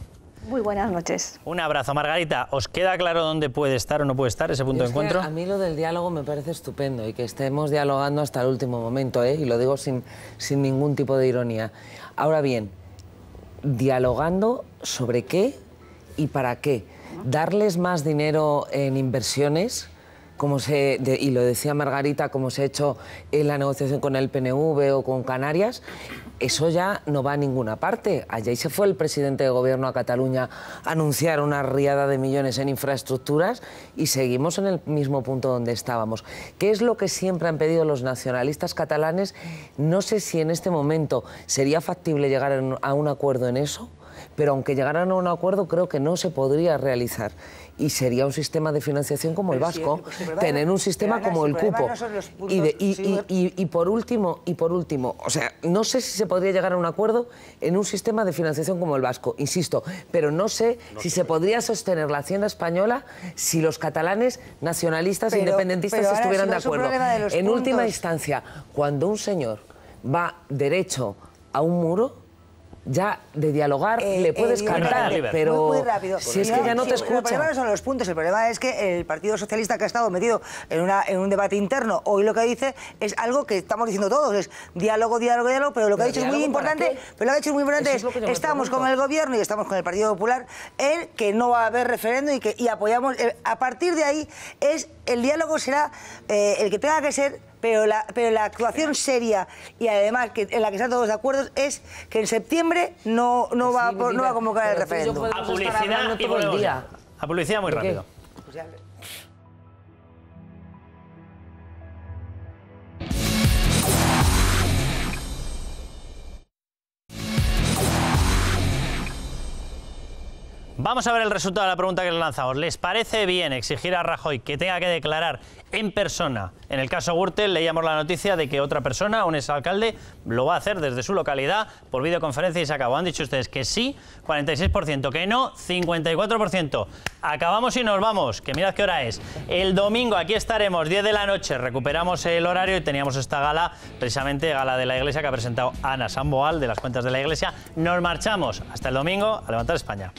[SPEAKER 14] Muy buenas noches.
[SPEAKER 1] Un abrazo, Margarita. ¿Os queda claro dónde puede estar o no puede estar ese punto de encuentro?
[SPEAKER 3] A mí lo del diálogo me parece estupendo y que estemos dialogando hasta el último momento, y lo digo sin ningún tipo de ironía. Ahora bien, ¿dialogando sobre qué y para qué? ¿Darles más dinero en inversiones? Y lo decía Margarita, como se ha hecho en la negociación con el PNV o con Canarias, eso ya no va a ninguna parte. Allí se fue el presidente de Gobierno a Cataluña a anunciar una riada de millones en infraestructuras y seguimos en el mismo punto donde estábamos. ¿Qué es lo que siempre han pedido los nacionalistas catalanes? No sé si en este momento sería factible llegar a un acuerdo en eso, pero aunque llegaran a un acuerdo creo que no se podría realizar. Y sería un sistema de financiación como el vasco, tener un sistema como el cupo. Y por último, o sea, no sé si se podría llegar a un acuerdo en un sistema de financiación como el vasco, insisto, pero no sé si se podría sostener la hacienda española si los catalanes nacionalistas independentistas estuvieran de acuerdo. En última instancia, cuando un señor va derecho a un muro, ya de dialogar le puedes cantar, pero
[SPEAKER 4] muy rápido.
[SPEAKER 3] Si es que ya no te escucha.
[SPEAKER 4] El problema no son los puntos, el problema es que el Partido Socialista, que ha estado metido en un debate interno, hoy lo que dice es algo que estamos diciendo todos, es diálogo, diálogo, diálogo, pero lo que ha dicho es muy importante, es estamos con el Gobierno y estamos con el Partido Popular en que no va a haber referéndum y apoyamos, a partir de ahí el diálogo será el que tenga que ser. Pero la actuación seria y además en la que están todos de acuerdo es que en septiembre no va a convocar el referéndum.
[SPEAKER 1] A publicidad y volvemos. A publicidad muy rápido. Vamos a ver el resultado de la pregunta que les lanzamos. ¿Les parece bien exigir a Rajoy que tenga que declarar en persona? En el caso Gürtel leíamos la noticia de que otra persona, un exalcalde, lo va a hacer desde su localidad por videoconferencia y se acabó. Han dicho ustedes que sí, 46%, que no, 54%. Acabamos y nos vamos, que mirad qué hora es. El domingo aquí estaremos, 10 de la noche, recuperamos el horario y teníamos esta gala, precisamente gala de la Iglesia que ha presentado Ana Samboal de las Cuentas de la Iglesia. Nos marchamos hasta el domingo a levantar España.